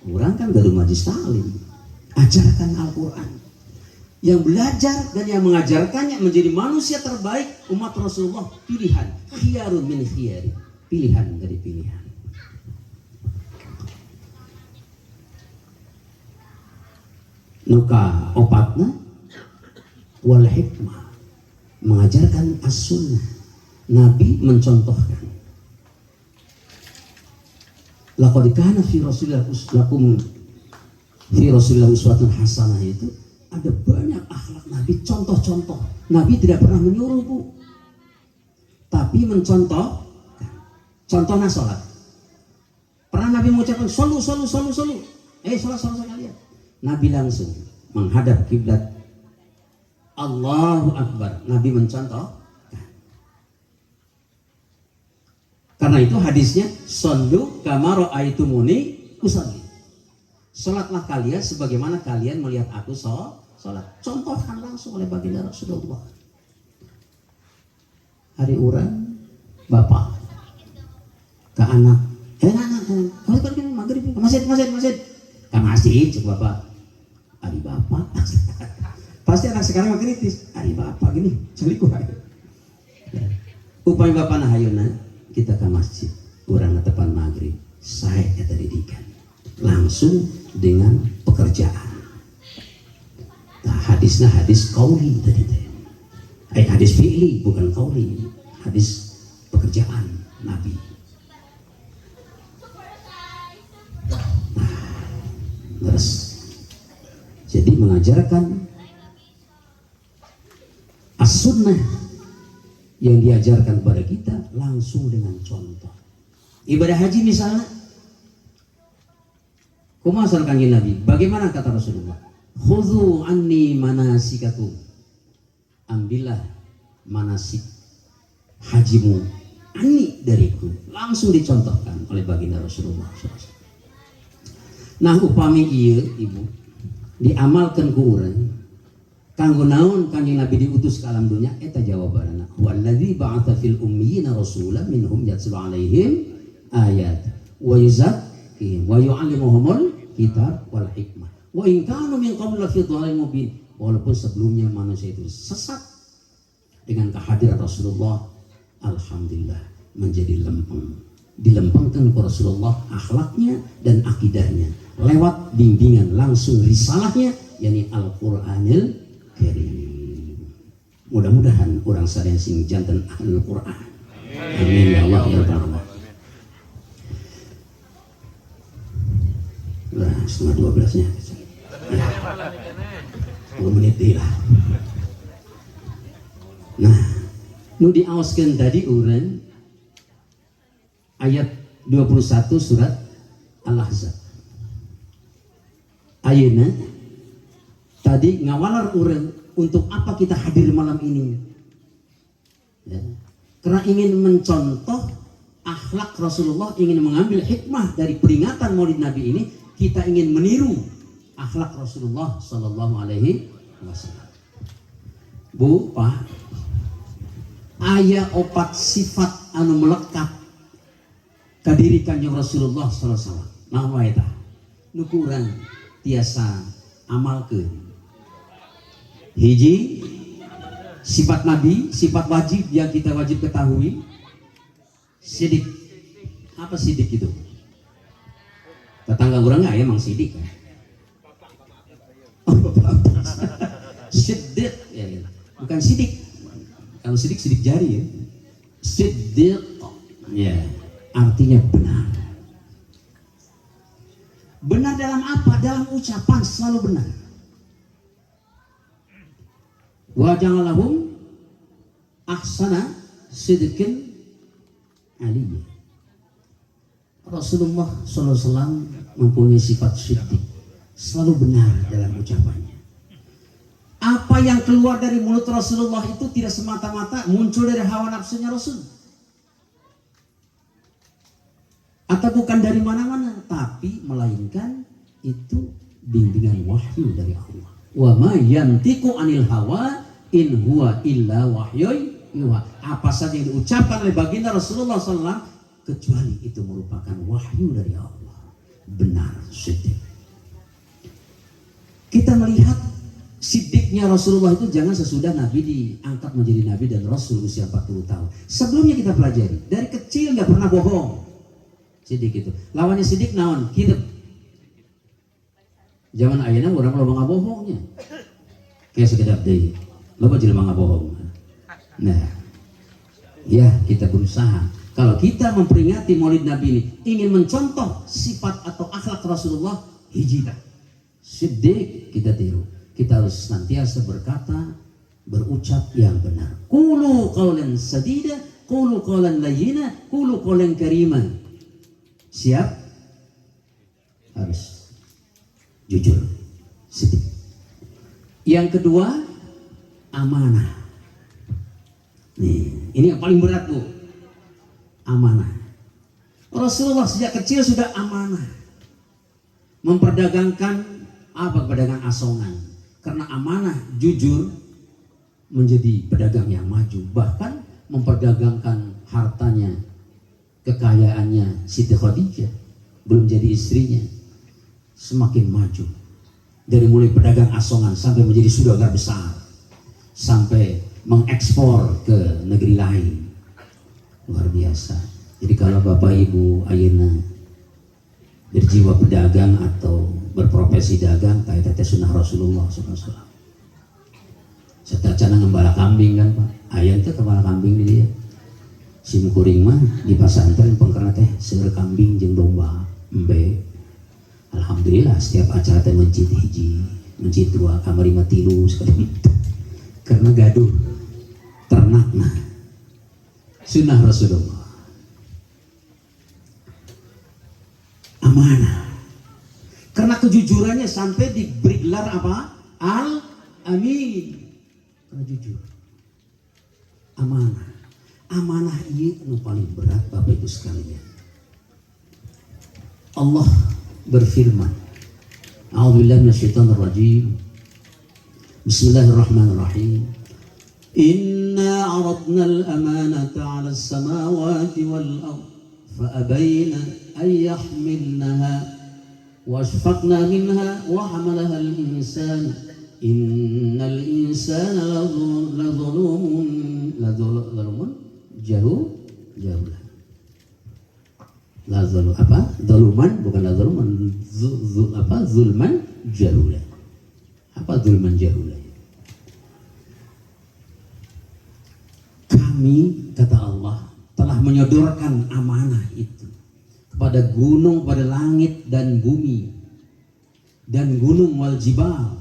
Orang kan baru majlis ta'lim, ajarkan Al-Quran. Yang belajar dan yang mengajarkannya menjadi manusia terbaik umat Rasulullah, pilihan khiyarun min khiyari, pilihan dari pilihan. Nuka opatna wal hikmah, mengajarkan as-sunnah. Nabi mencontohkan, laqad kana fi Rasulillah uswatun hasanah, itu ada banyak akhlak Nabi, contoh-contoh. Nabi tidak pernah menyuruh, Bu, tapi mencontoh. Contohnya sholat. Pernah Nabi mengucapkan solu. Sholat kalian. Nabi langsung menghadap kiblat. Allahu Akbar. Nabi mencontoh. Karena itu hadisnya, sallu kama ra'aitumuni usalli. Salatlah kalian sebagaimana kalian melihat aku salat. Contohkan langsung oleh baginda Rasulullah. Hari urang bapak ke anak, anak, maghrib ke masjid. Ke masjid cek bapak. Ari bapak. Pasti anak sekarang kritis. Ari bapak gini, celiku aja. Upaya bapak nah ayeuna kita ke masjid, urang tepan maghrib, saya kata didikan langsung dengan pekerjaan. Nah, hadisnya hadis qauli tadi teh. Hadis fi'li bukan qauli, hadis pekerjaan Nabi. Nah, terus jadi mengajarkan as-sunnah yang diajarkan kepada kita langsung dengan contoh. Ibadah haji misalnya, kumaha kanjeng Nabi? Bagaimana kata Rasulullah? Khudhu anni manasikakum. Ambillah manasik hajimu anni dariku. Langsung dicontohkan oleh baginda Rasulullah. Nah, upami ieu ibu diamalkan ku urang, kanggo naon kanjeng Nabi diutus ke alam dunia, eta jawabanna wallazi ba'atha fil ummiyina rasulan minhum yatlu alaihim ayat wa yuzakkihim wa yu'allimuhumul kitab wal hikmah wa in kanu min qablu fi dhalalin mubin. Walaupun sebelumnya manusia itu sesat, dengan kehadiran Rasulullah alhamdulillah menjadi lempeng. Dilempengkan ke Rasulullah akhlaknya dan akidahnya lewat bimbingan langsung risalahnya, yakni Al-Qur'anil Karim. Mudah-mudahan orang sadaya sing janten ahlul Quran. Amin ya Allah ya Rabbal. Nah, setengah 12-nya. Ya. 10 menit lah. Nah, nu diaoskeun tadi urang ayat 21 surat Al-Ahzab. Ayeuna tadi ngawalar urang untuk apa kita hadir malam ini, ya, karena ingin mencontoh akhlak Rasulullah, ingin mengambil hikmah dari peringatan Maulid Nabi ini. Kita ingin meniru akhlak Rasulullah Sallallahu Alaihi Wasallam. Bu, Pak, aya opat sifat anu melekat ka diri Kanjeng Rasulullah Sallallahu Alaihi Wasallam. Nah, wae tah nu kurang tiasa amalkeun. Hiji, sifat Nabi, sifat wajib yang kita wajib ketahui. Sidik. Apa sidik itu? Tetangga orang nggak ya emang sidik kan? Oh, sidik ya, bukan sidik. Kalau sidik jari ya. Sidik ya, artinya benar. Benar dalam apa? Dalam ucapan selalu benar. Wa ja'alahum ahsana sidqin aliyya. Rasulullah SAW mempunyai sifat siddiq, selalu benar dalam ucapannya. Apa yang keluar dari mulut Rasulullah itu tidak semata-mata muncul dari hawa nafsunya Rasul, atau bukan dari mana-mana, tapi melainkan itu bimbingan wahyu dari Allah. Wa ma yantiqu anil hawa in huwa illa wahyun yuha. Apa saja yang diucapkan oleh baginda Rasulullah SAW kecuali itu merupakan wahyu dari Allah. Benar, siddiq. Kita melihat siddiqnya Rasulullah itu jangan sesudah Nabi diangkat menjadi Nabi dan Rasul usia 40 tahun. Sebelumnya kita pelajari, dari kecil nggak pernah bohong. Siddiq itu. Lawannya siddiq naon? Hidup. Zaman ayeuna urang loba ngabohongnya. Kayak sekedap deui. Loba jelema ngabohong. Nah, ya kita berusaha. Kalau kita memperingati Maulid Nabi ini ingin mencontoh sifat atau akhlak Rasulullah, hiji siddiq kita tiru. Kita harus senantiasa berkata, berucap yang benar. Qulu qawlan sadida, qulu qawlan layyina, qulu qawlan karima. Siap? Harus jujur, siddiq. Yang kedua, amanah. Nih, ini yang paling berat, Bu. Amanah. Rasulullah sejak kecil sudah amanah. Memperdagangkan apa? Pedagang asongan. Karena amanah, jujur, menjadi pedagang yang maju. Bahkan memperdagangkan hartanya, kekayaannya Siti Khadijah, belum jadi istrinya, semakin maju. Dari mulai pedagang asongan sampai menjadi saudagar besar, sampai mengekspor ke negeri lain. Luar biasa. Jadi kalau Bapak Ibu ayeuna berjiwa pedagang atau berprofesi dagang, kayak teh sunnah Rasulullah SAW. Setacana ngembala kambing kan Pak, ayam teh kembala kambing di dia. Sim kuring mah di pasantren pengkerna teh seueur kambing jeung domba embe. Alhamdulillah setiap acara teh mencit hiji, mencit dua, kamari mah tilu sekali. Karena gaduh ternak nah. Sunnah Rasulullah. Amanah. Karena kejujurannya sampai diberi gelar apa? Al-Amin. Karena jujur. Amanah. Amanah ini yang paling berat Bapak Ibu sekalian. Allah berfirman. A'udzubillahi minasyaitonirrajim. Bismillahirrahmanirrahim. Inna 'aradna al-amanata 'ala as-samawati wal-ardh fa'abayna an yahmilnaha washfaqna minha wa hamalaha al-insan innal insana lazalumun jahulah. Zaluman bukan lazaluman, zulman jahulah. Apa zulman jahulah? Kami, kata Allah, telah menyodorkan amanah itu kepada gunung, pada langit dan bumi dan gunung wal jibal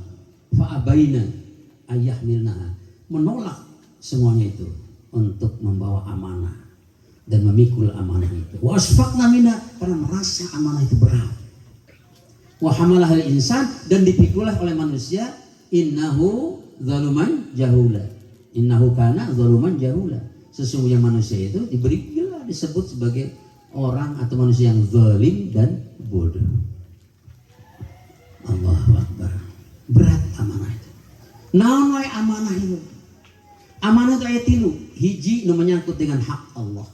fa'abaina ayyahmilnaha, menolak semuanya itu untuk membawa amanah dan memikul amanah itu. Wa asfaqna minha, karena merasa amanah itu berat. Wa hamalahal insan, dan dipikulah oleh manusia, innahu zaluman jahula. Innahu kana zaluman jahula. Sesungguhnya manusia itu diberi gelar, disebut sebagai orang atau manusia yang zalim dan bodoh. Allahu Akbar. Berat amanah itu. Naon wae amanah itu? Amanah itu ayat 3. Hiji nu menyangkut dengan hak Allah.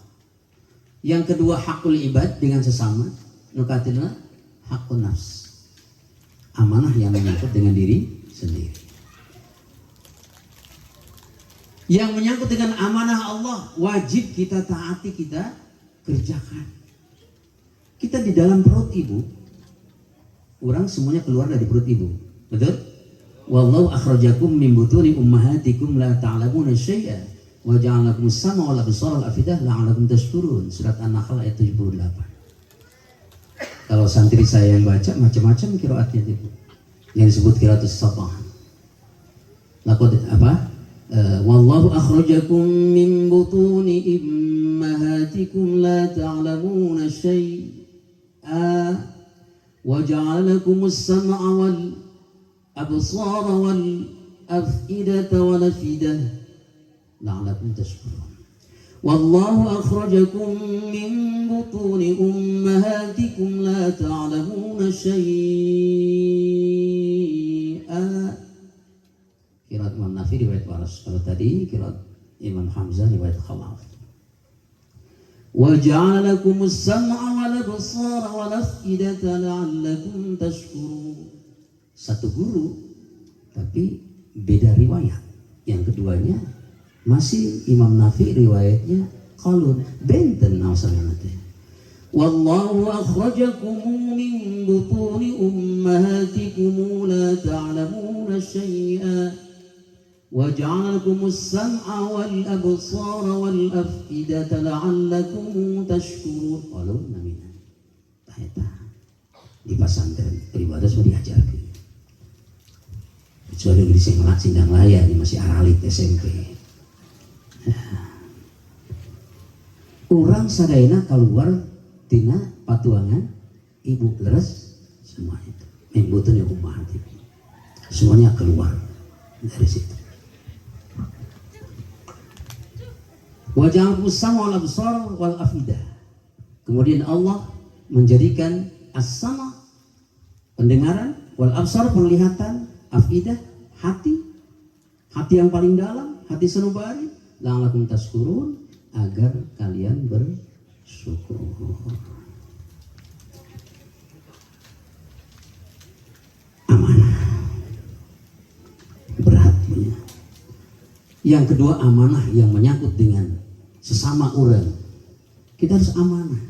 Yang kedua hakul ibad dengan sesama. Nu katilu hakun nafs. Amanah yang menyangkut dengan diri sendiri. Yang menyangkut dengan amanah Allah wajib kita taati, kita kerjakan. Kita di dalam perut ibu, orang semuanya keluar dari perut ibu, betul? Wallahu akhrajakum min butuni ummahatikum la ta'lamuna syai'an wa ja'alakum as-sam'a wal absara wal afidah la'allakum tashkurun. Surat An-Nahl ayat 78. Kalau santri saya yang baca macam-macam qiraatnya itu. Yang disebut qiraatus sabah. Laqad apa? Wallahu akhrajakum min butuni ummahatikum la ta'lamuna syai'a wa ja'alakum as-sam'a wal absara wal af'idata wal afidah la'allakum tashkurun. Wallahu akhrajakum min butuni ummahatikum la ta'lamuna syai'a kiraat Imam Nafi riwayat Waras. Kalau tadi kiraat Imam Hamzah riwayat Khalaf. Wa ja'ala lakumus sam'a wal absara wal af'idata la'allakum tashkurun. Satu guru tapi beda riwayat. Yang keduanya masih Imam Nafi riwayatnya qalun benten asalna teh. Wallahu akhrajakum min butuni ummahatikum la ta'lamuna syai'a wa ja'ala lakumus sam'a wal absara wal af'idata la'allakum tashkurun. Qalun namina. Tah eta di pesantren pribadi sudah diajarkeun. Kecuali di Sindang Laya ini masih aralit SMP. Orang sadayana keluar tina patuangan ibu leres semua itu. Membutun ya umat itu. Semuanya keluar dari situ. Wajah sama wal absar wal afidah. Kemudian Allah menjadikan as-sama pendengaran, wal absar penglihatan, afidah hati yang paling dalam, hati sanubari, la'allakum tashkurun, agar kalian bersyukur. Amanah berat punya. Yang kedua amanah yang menyangkut dengan sesama orang. Kita harus amanah.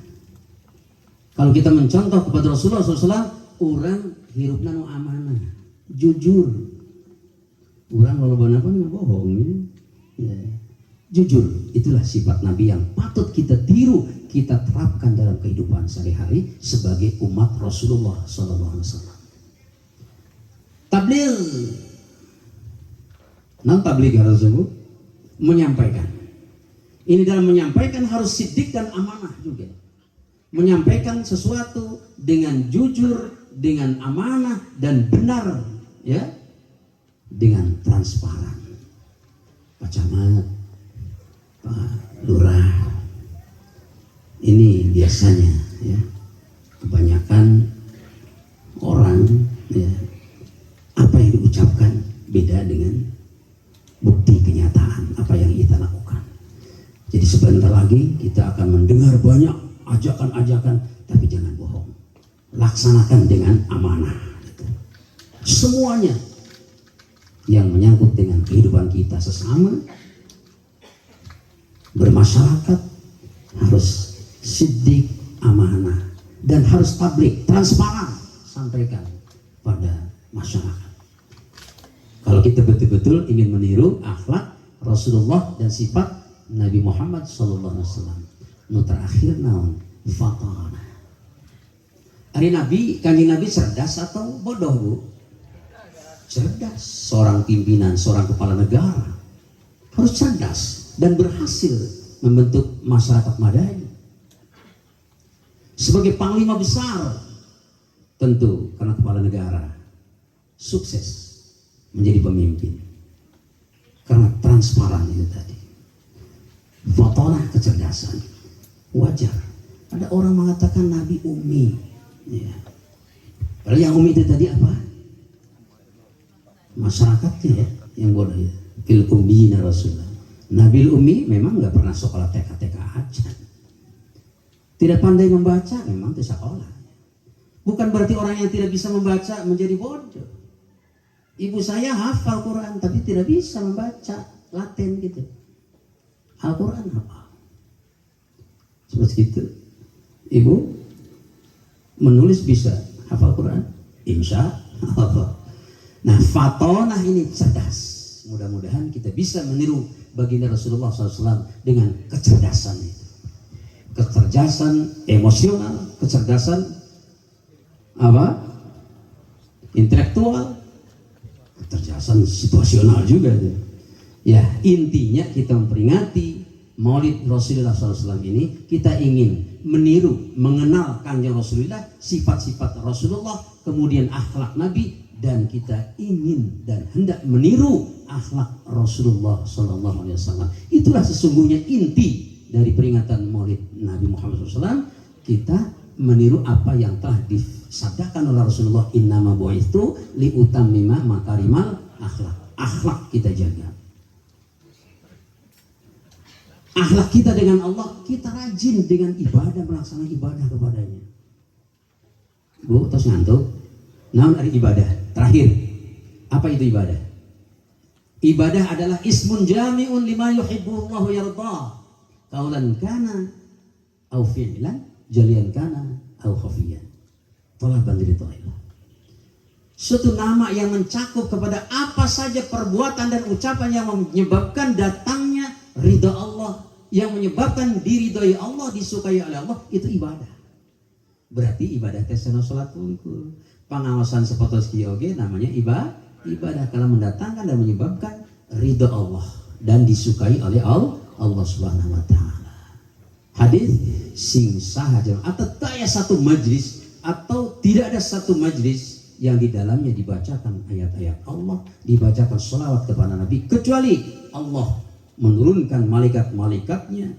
Kalau kita mencontoh kepada Rasulullah SAW, orang hirupna nu amanah, jujur. Orang kalau apa bohong ya. Jujur, itulah sifat Nabi yang patut kita tiru, kita terapkan dalam kehidupan sehari-hari sebagai umat Rasulullah SAW. Tabligh, tabligh harus menyampaikan. Ini dalam menyampaikan harus siddiq dan amanah juga. Menyampaikan sesuatu dengan jujur, dengan amanah dan benar, ya, dengan transparan. Pak Camat, Pak Lurah, ini biasanya ya kebanyakan orang ya, apa yang diucapkan beda dengan bukti kenyataan apa yang kita lakukan. Jadi sebentar lagi kita akan mendengar banyak ajakan-ajakan, tapi jangan bohong, laksanakan dengan amanah. Semuanya yang menyangkut dengan kehidupan kita sesama, bermasyarakat, harus siddiq, amanah, dan harus tabligh, transparan, sampaikan pada masyarakat. Kalau kita betul-betul ingin meniru akhlak Rasulullah dan sifat Nabi Muhammad SAW, nu terakhir naon fatana. Ari Nabi, kanjeng Nabi cerdas atau bodoh bu? Cerdas. Seorang pimpinan, seorang kepala negara harus cerdas dan berhasil membentuk masyarakat madani. Sebagai panglima besar, tentu karena kepala negara sukses menjadi pemimpin karena transparan itu tadi. Fotolah kecerdasan, wajar. Ada orang mengatakan Nabi Ummi, ya. Padahal yang Ummi itu tadi apa? Masyarakatnya ya, yang bodoh itu. Fil Ummiyina Rasulullah. Nabi Ummi memang nggak pernah sekolah TK aja. Tidak pandai membaca memang tidak sekolah. Bukan berarti orang yang tidak bisa membaca menjadi bodoh. Ibu saya hafal Quran tapi tidak bisa membaca Latin gitu. Al-Quran apa? Seperti itu. Ibu menulis bisa, hafal Quran? Insya Allah. Nah, fatonah ini cerdas. Mudah-mudahan kita bisa meniru baginda Rasulullah SAW dengan kecerdasan itu. Kecerdasan emosional, kecerdasan apa? Intelektual, kecerdasan situasional juga itu. Ya, intinya kita memperingati Maulid Rasulullah SAW ini, kita ingin meniru, mengenal kanjeng Rasulullah, sifat-sifat Rasulullah, kemudian akhlak Nabi, dan kita ingin dan hendak meniru akhlak Rasulullah SAW. Itulah sesungguhnya inti dari peringatan Maulid Nabi Muhammad SAW. Kita meniru apa yang telah disabdakan oleh Rasulullah, innama bu'itsu liutammima makarimal akhlak. akhlak kita jaga. Akhlak kita dengan Allah, kita rajin dengan ibadah, melaksanakan ibadah kepadanya. Bu, terus ngantuk. Namun hari ibadah. Terakhir, apa itu ibadah? Ibadah adalah ismun jami'un lima yuhibbullahu yarda. Qaulan kana au fi'lan, jalian kana au khafiyan. Talaban liridhaillah. Suatu nama yang mencakup kepada apa saja perbuatan dan ucapan yang menyebabkan datangnya ridha Allah, yang menyebabkan diridhoi Allah, disukai oleh Allah, itu ibadah. Berarti ibadah tesena salat tungku. Pengawasan sepotos oge namanya ibadah kalau mendatangkan dan menyebabkan ridha Allah dan disukai oleh Allah Subhanahu wa taala. Hadis sing sahaja atau tak satu majlis atau tidak ada satu majlis yang di dalamnya dibacakan ayat-ayat Allah, dibacakan sholawat kepada Nabi, kecuali Allah menurunkan malaikat-malaikatnya,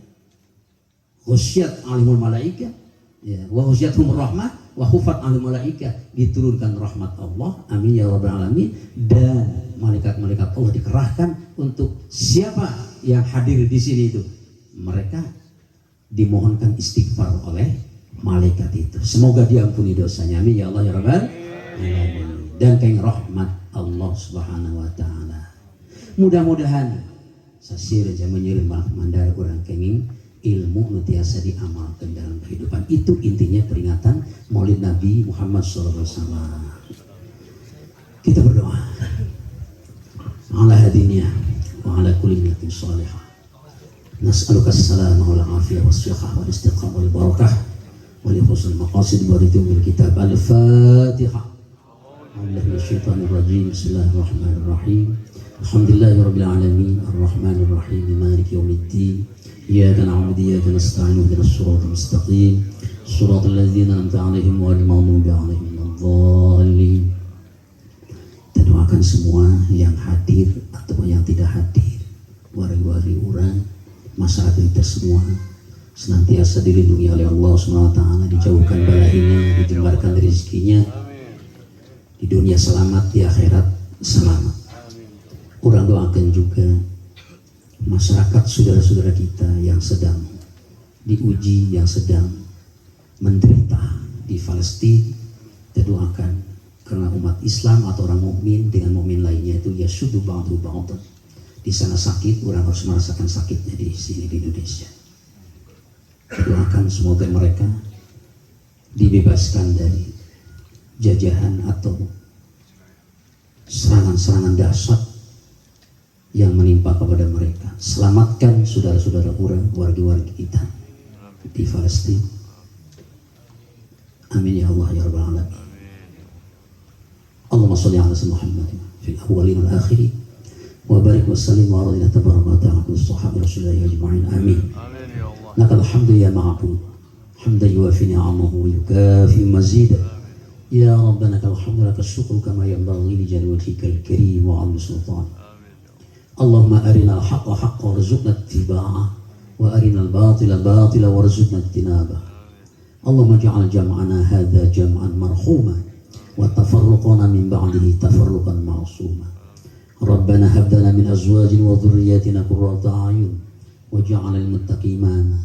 khusyat alimul malaikat, ya, wa khusyathum rahmah, wa khufat alimul malaikat, diturunkan rahmat Allah, amin ya rabbal alamin, dan malaikat-malaikat Allah dikerahkan untuk siapa yang hadir di sini itu, mereka dimohonkan istighfar oleh malaikat itu. Semoga diampuni dosanya, amin ya Allah ya rabbal alamin. Dan kain rahmat Allah Subhanahu wa taala. Mudah-mudahan sasir aja menyirim mandar orang kenging ilmu nutiasa diamalkan dalam kehidupan. Itu intinya peringatan Maulid Nabi Muhammad sallallahu alaihi wasallam. Kita berdoa. Ala hadinya wa ala kulli niyatin shalihah. Nas'aluka as-salama wal afiyah was sihah wal istiqamah wal barakah wa li husnil maqasid wa ridwil kitab al-Fatihah. Bismillahirrahmanirrahim. Bismillahirrahmanirrahim. Alhamdulillahirabbil alamin arrahmanir rahim maliki yaumiddin. Iyyaka na'budu wa iyyaka nasta'in ihdinas siratal mustaqim siratal ladzina an'amta 'alaihim ghairil maghdubi 'alaihim waladdallin. Kita doakan semua yang hadir ataupun yang tidak hadir, wari-wari orang, masyarakat kita semua senantiasa dilindungi oleh Allah SWT, dijauhkan balainya, dijembarkan rezekinya, di dunia selamat, di akhirat selamat. Orang doakan juga masyarakat saudara-saudara kita yang sedang diuji, yang sedang menderita di Palestina. Kita doakan karena umat Islam atau orang mukmin dengan mukmin lainnya itu yasuddu ba'du ba'dan. Di sana sakit, orang harus merasakan sakitnya di sini di Indonesia. Kita doakan semoga mereka dibebaskan dari jajahan atau serangan-serangan dahsyat yang menimpa kepada mereka. Selamatkan saudara-saudara orang, warga-warga kita di Palestina. Amin ya Allah ya rabbal alamin. Allahumma shalli ala sayyidina Muhammad fil awwalin wal akhirin wa barik wa sallim wa radina tabaraka wa ta'ala bis sahabati rasulillah ajma'in. Amin. Amin ya Allah. Lakal hamdu ya ma'bud. Hamdan yuwafi ni'amahu wa yukafi mazida. Ya Rabbana lakal hamdu lakal syukru kama yanbaghi li jalali wajhikal karim wa 'azimi sultan. Allahumma arinal haqqa haqqan warzuqna ittiba'ah wa arinal batila batila warzuqna ijtinabah. Allahumma ij'al jam'ana hadza jam'an marhuma wa tafarruqana min ba'dihi tafarruqan ma'suma. Rabbana hab lana min azwajina wa dhurriyyatina qurrata a'yun waj'alna lil muttaqina imama.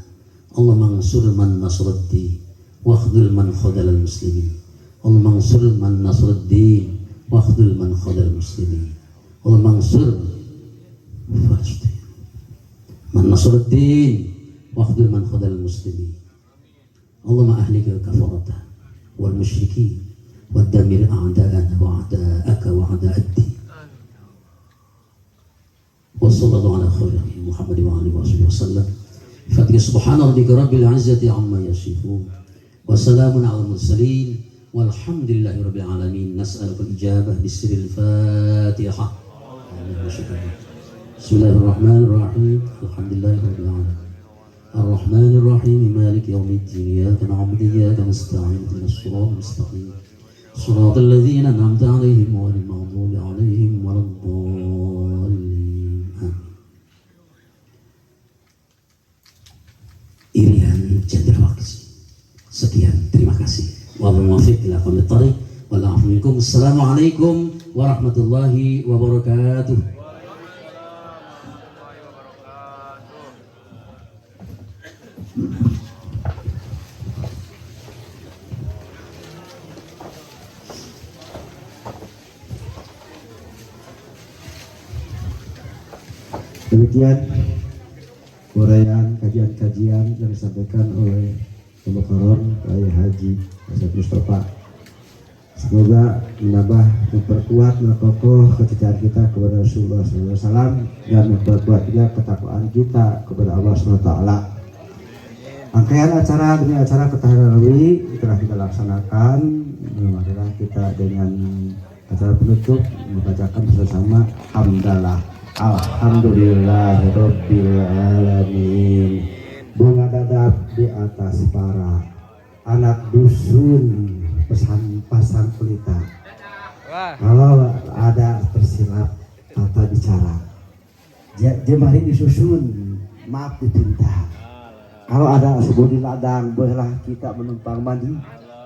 Allahumma ansur man nasruddin wa khdhul man khadhal muslimin. Allahumma ansur man nasruddin wa khdhul man khadhal muslimin. Allahumma ansur man nasruddin wa khdhul man khadhal muslimin. Allahumma ahlik al-kafarata wal musyrikin wa damir a'da'ana wa a'da'aka wa a'da'ad-din. Wa sallallahu ala khairi Muhammad wa alihi wa sallam. Fatiha subhana rabbika rabbil izzati amma yasifun wa salamun ala mursalin walhamdulillahi rabbil alamin. Nas'aluka al-ijabah bisirril Fatihah. Bismillahirrahmanirrahim. Alhamdulillahi rabbil alamin. Ar-Rahmanir Rahim Maliki yaumiddin. Iyyaka na'budu wa iyyaka nasta'in ihdinas siratal mustaqim siratal ladzina an'amta 'alaihim ghairil maghdubi 'alaihim waladdallin. Irian Cendrawasih. Sekian, terima kasih. Wallahul muwaffiq ila aqwamit thariq wal 'afwu minkum. Assalamualaikum warahmatullahi wabarakatuh. Demikian uraian kajian-kajian yang disampaikan oleh Mukarram Kiai Haji Asep Mustafa. Semoga menambah, memperkuat, memperkokoh kecintaan kita kepada Rasulullah SAW dan memperkuat juga ketakwaan kita kepada Allah SWT. Rangkaian acara demi acara ketahanan Nabi telah kita laksanakan. Marilah kita dengan acara penutup membacakan bersama hamdalah. Alhamdulillahirabbil alamin. Bunga dadap di atas para anak dusun pesan pasang pelita. Kalau ada tersilap tata bicara, jemari disusun, maaf dipinta. Kalau ada sebut di ladang, bolehlah kita menumpang mandi.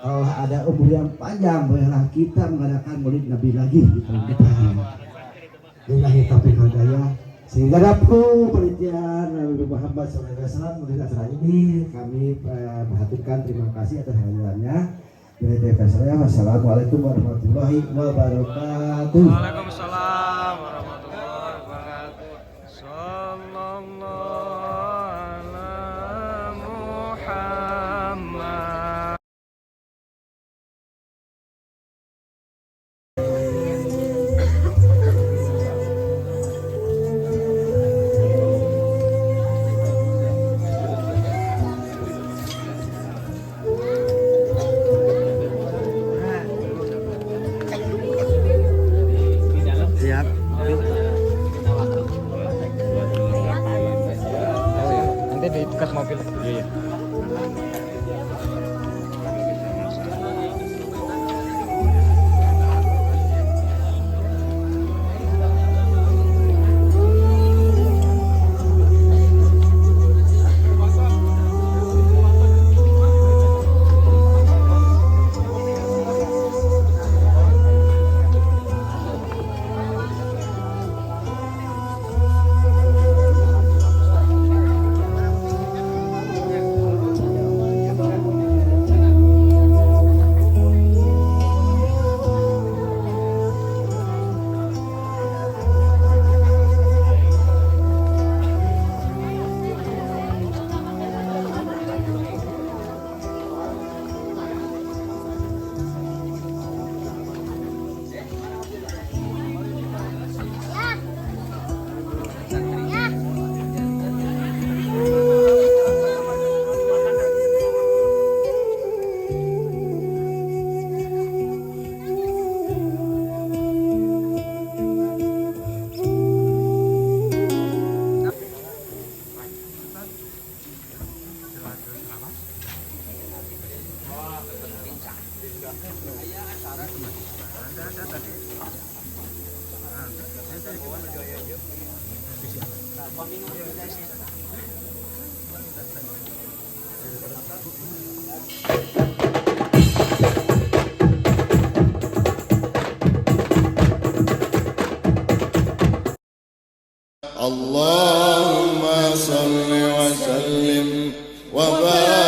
Kalau ada umur yang panjang, bolehlah kita mengadakan maulid Nabi lagi di tahun depan. Lillahi taufiq wal hidayah. Sehingga dapku penelitian Nabi Muhammad SAW menulis acara ini, kami menghaturkan terima kasih atas hadirannya. Wassalamualaikum warahmatullahi wabarakatuh. Waalaikumsalam warahmatullahi wabarakatuh. Sallallahu ala Muhammad. Siap. Nanti di dekat mobil. Iya. اللهم صل وسلم وبارك